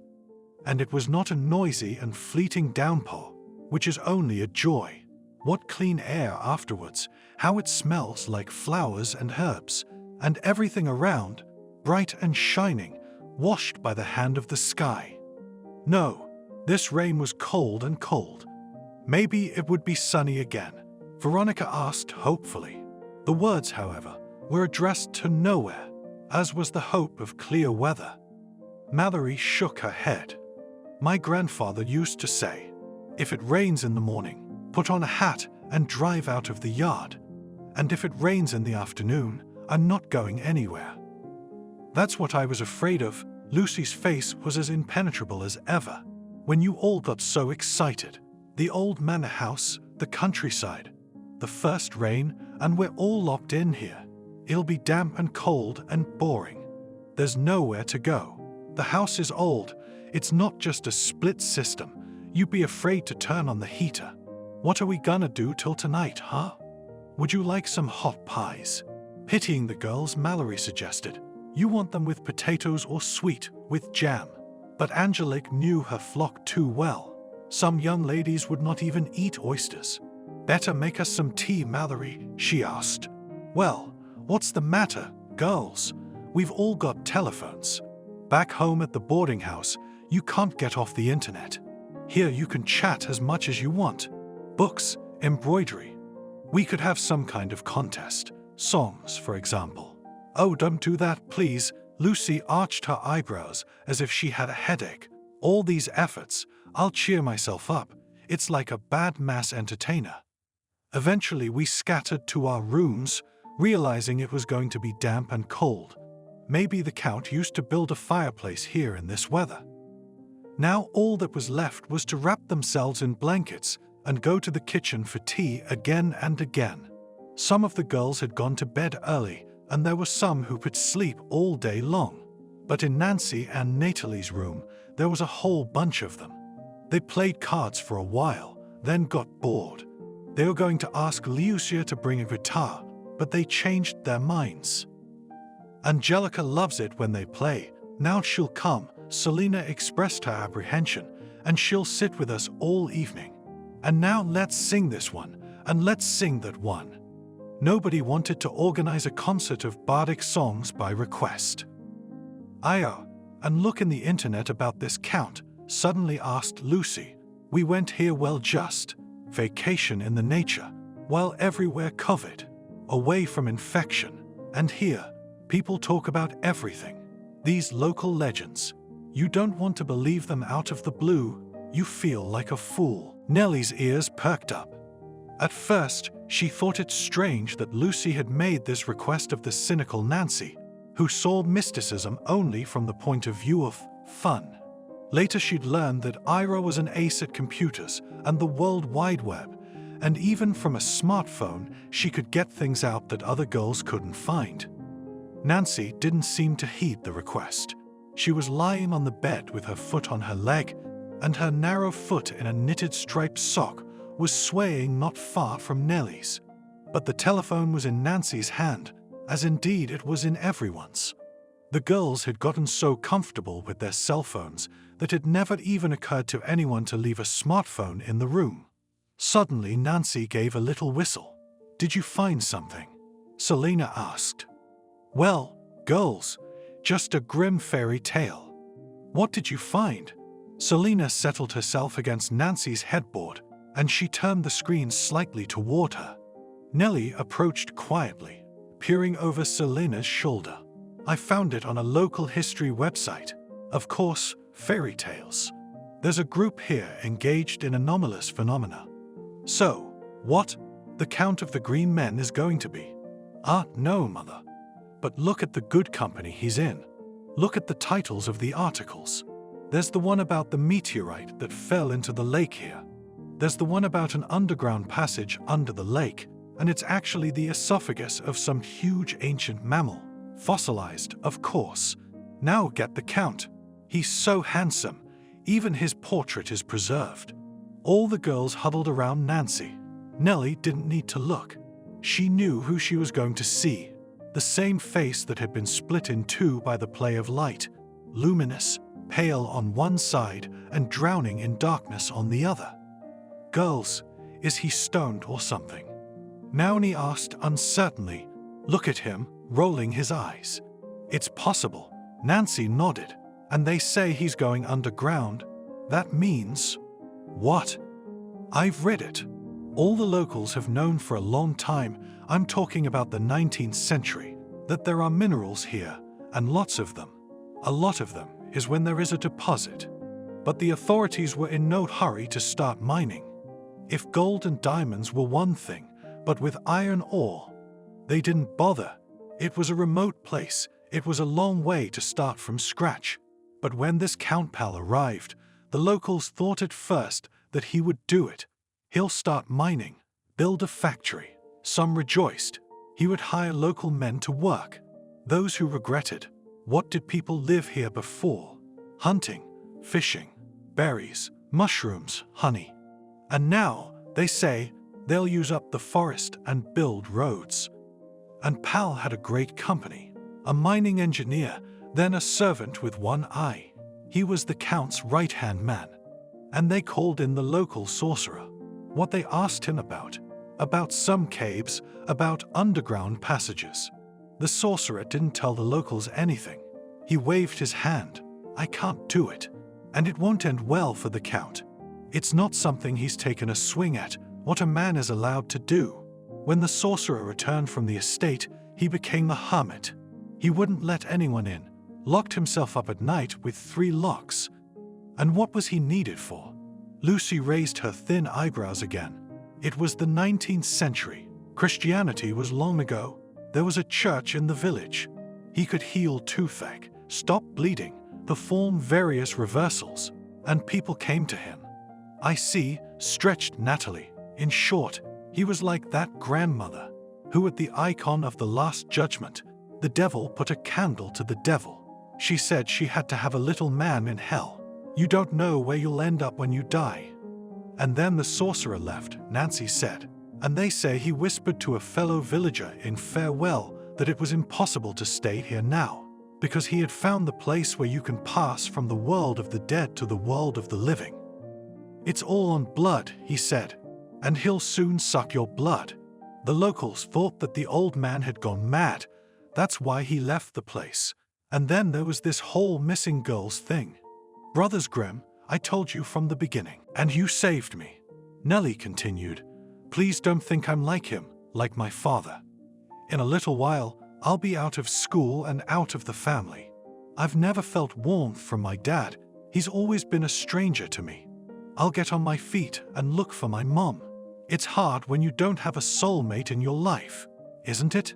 And it was not a noisy and fleeting downpour, which is only a joy. What clean air afterwards, how it smells like flowers and herbs, and everything around, bright and shining, washed by the hand of the sky. No, this rain was cold and cold. Maybe it would be sunny again, Veronica asked hopefully. The words, however, were addressed to nowhere, as was the hope of clear weather. Mallory shook her head. My grandfather used to say, if it rains in the morning, put on a hat and drive out of the yard. And if it rains in the afternoon, I'm not going anywhere. That's what I was afraid of. Lucy's face was as impenetrable as ever. When you all got so excited. The old manor house, the countryside, the first rain, and we're all locked in here. It'll be damp and cold and boring. There's nowhere to go. The house is old. It's not just a split system. You'd be afraid to turn on the heater. What are we gonna do till tonight, huh? Would you like some hot pies? Pitying the girls, Mallory suggested. You want them with potatoes or sweet, with jam. But Angelique knew her flock too well. Some young ladies would not even eat oysters. Better make us some tea, Mallory, she asked. Well, what's the matter, girls? We've all got telephones. Back home at the boarding house, you can't get off the internet. Here you can chat as much as you want. Books, embroidery. We could have some kind of contest. Songs, for example. Oh, don't do that, please. Lucy arched her eyebrows as if she had a headache. All these efforts, I'll cheer myself up. It's like a bad mass entertainer. Eventually, we scattered to our rooms, realizing it was going to be damp and cold. Maybe the Count used to build a fireplace here in this weather. Now all that was left was to wrap themselves in blankets and go to the kitchen for tea again and again. Some of the girls had gone to bed early, and there were some who could sleep all day long. But in Nancy and Natalie's room, there was a whole bunch of them. They played cards for a while, then got bored. They were going to ask Lucia to bring a guitar, but they changed their minds. Angelica loves it when they play. Now she'll come, Selena expressed her apprehension, and she'll sit with us all evening. And now let's sing this one, and let's sing that one. Nobody wanted to organize a concert of bardic songs by request. And look in the internet about this Count, suddenly asked Lucy. We went here just vacation in the nature, while everywhere COVID, away from infection, and here, people talk about everything. These local legends. You don't want to believe them out of the blue, you feel like a fool. Nellie's ears perked up. At first, she thought it strange that Lucy had made this request of the cynical Nancy, who saw mysticism only from the point of view of fun. Later she'd learned that Ira was an ace at computers and the World Wide Web, and even from a smartphone she could get things out that other girls couldn't find. Nancy didn't seem to heed the request. She was lying on the bed with her foot on her leg, and her narrow foot in a knitted striped sock was swaying not far from Nellie's. But the telephone was in Nancy's hand, as indeed it was in everyone's. The girls had gotten so comfortable with their cell phones that it never even occurred to anyone to leave a smartphone in the room. Suddenly, Nancy gave a little whistle. "Did you find something?" Selena asked. "Well, girls, just a grim fairy tale." "What did you find?" Selena settled herself against Nancy's headboard, and she turned the screen slightly toward her. Nellie approached quietly, peering over Selena's shoulder. "I found it on a local history website. Of course, fairy tales. There's a group here engaged in anomalous phenomena." "So, what? The Count of the Green Men is going to be?" No, Mother. But look at the good company he's in. Look at the titles of the articles. There's the one about the meteorite that fell into the lake here. There's the one about an underground passage under the lake, and it's actually the esophagus of some huge ancient mammal. Fossilized, of course. Now get the Count. He's so handsome. Even his portrait is preserved. All the girls huddled around Nancy. Nellie didn't need to look. She knew who she was going to see. The same face that had been split in two by the play of light. Luminous, pale on one side and drowning in darkness on the other. "Girls, is he stoned or something?" Naomi asked uncertainly. "Look at him, rolling his eyes." "It's possible." Nancy nodded. "And they say he's going underground. That means..." "What?" "I've read it. All the locals have known for a long time, I'm talking about the 19th century, that there are minerals here, and lots of them. A lot of them is when there is a deposit. But the authorities were in no hurry to start mining. If gold and diamonds were one thing, but with iron ore, they didn't bother. It was a remote place. It was a long way to start from scratch. But when this Count Pal arrived, the locals thought at first that he would do it. He'll start mining, build a factory. Some rejoiced. He would hire local men to work. Those who regretted. What did people live here before? Hunting, fishing, berries, mushrooms, honey. And now, they say, they'll use up the forest and build roads. And Pal had a great company. A mining engineer, then a servant with one eye. He was the Count's right-hand man. And they called in the local sorcerer. What they asked him about some caves, about underground passages. The sorcerer didn't tell the locals anything. He waved his hand. "I can't do it. And it won't end well for the Count. It's not something he's taken a swing at, what a man is allowed to do." When the sorcerer returned from the estate, he became a hermit. He wouldn't let anyone in, locked himself up at night with 3 locks. And what was he needed for? Lucy raised her thin eyebrows again. It was the 19th century. Christianity was long ago. There was a church in the village. He could heal toothache, stop bleeding, perform various reversals, and people came to him. I see, stretched Natalie. In short, he was like that grandmother, who at the icon of the Last Judgment, the devil put a candle to the devil. She said she had to have a little man in hell. You don't know where you'll end up when you die. And then the sorcerer left, Nancy said, and they say he whispered to a fellow villager in farewell that it was impossible to stay here now, because he had found the place where you can pass from the world of the dead to the world of the living. It's all on blood, he said, and he'll soon suck your blood. The locals thought that the old man had gone mad. That's why he left the place. And then there was this whole missing girls thing. Brothers Grimm, I told you from the beginning, and you saved me. Nellie continued, please don't think I'm like him, like my father. In a little while, I'll be out of school and out of the family. I've never felt warmth from my dad. He's always been a stranger to me. I'll get on my feet and look for my mom. It's hard when you don't have a soulmate in your life, isn't it?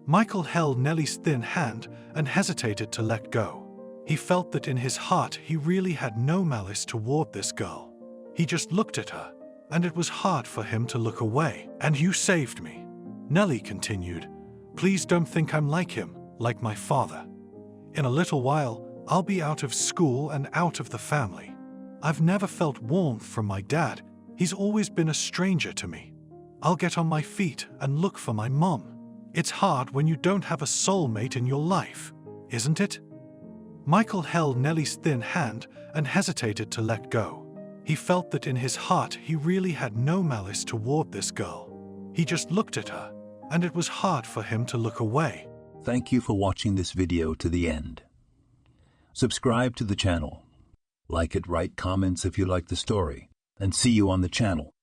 Michael held Nellie's thin hand and hesitated to let go. He felt that in his heart he really had no malice toward this girl. He just looked at her, and it was hard for him to look away. And you saved me. Nellie continued, please don't think I'm like him, like my father. In a little while, I'll be out of school and out of the family. I've never felt warmth from my dad. He's always been a stranger to me. I'll get on my feet and look for my mom. It's hard when you don't have a soulmate in your life, isn't it? Michael held Nellie's thin hand and hesitated to let go. He felt that in his heart he really had no malice toward this girl. He just looked at her, and it was hard for him to look away. Thank you for watching this video to the end. Subscribe to the channel. Like it, write comments if you like the story, and see you on the channel.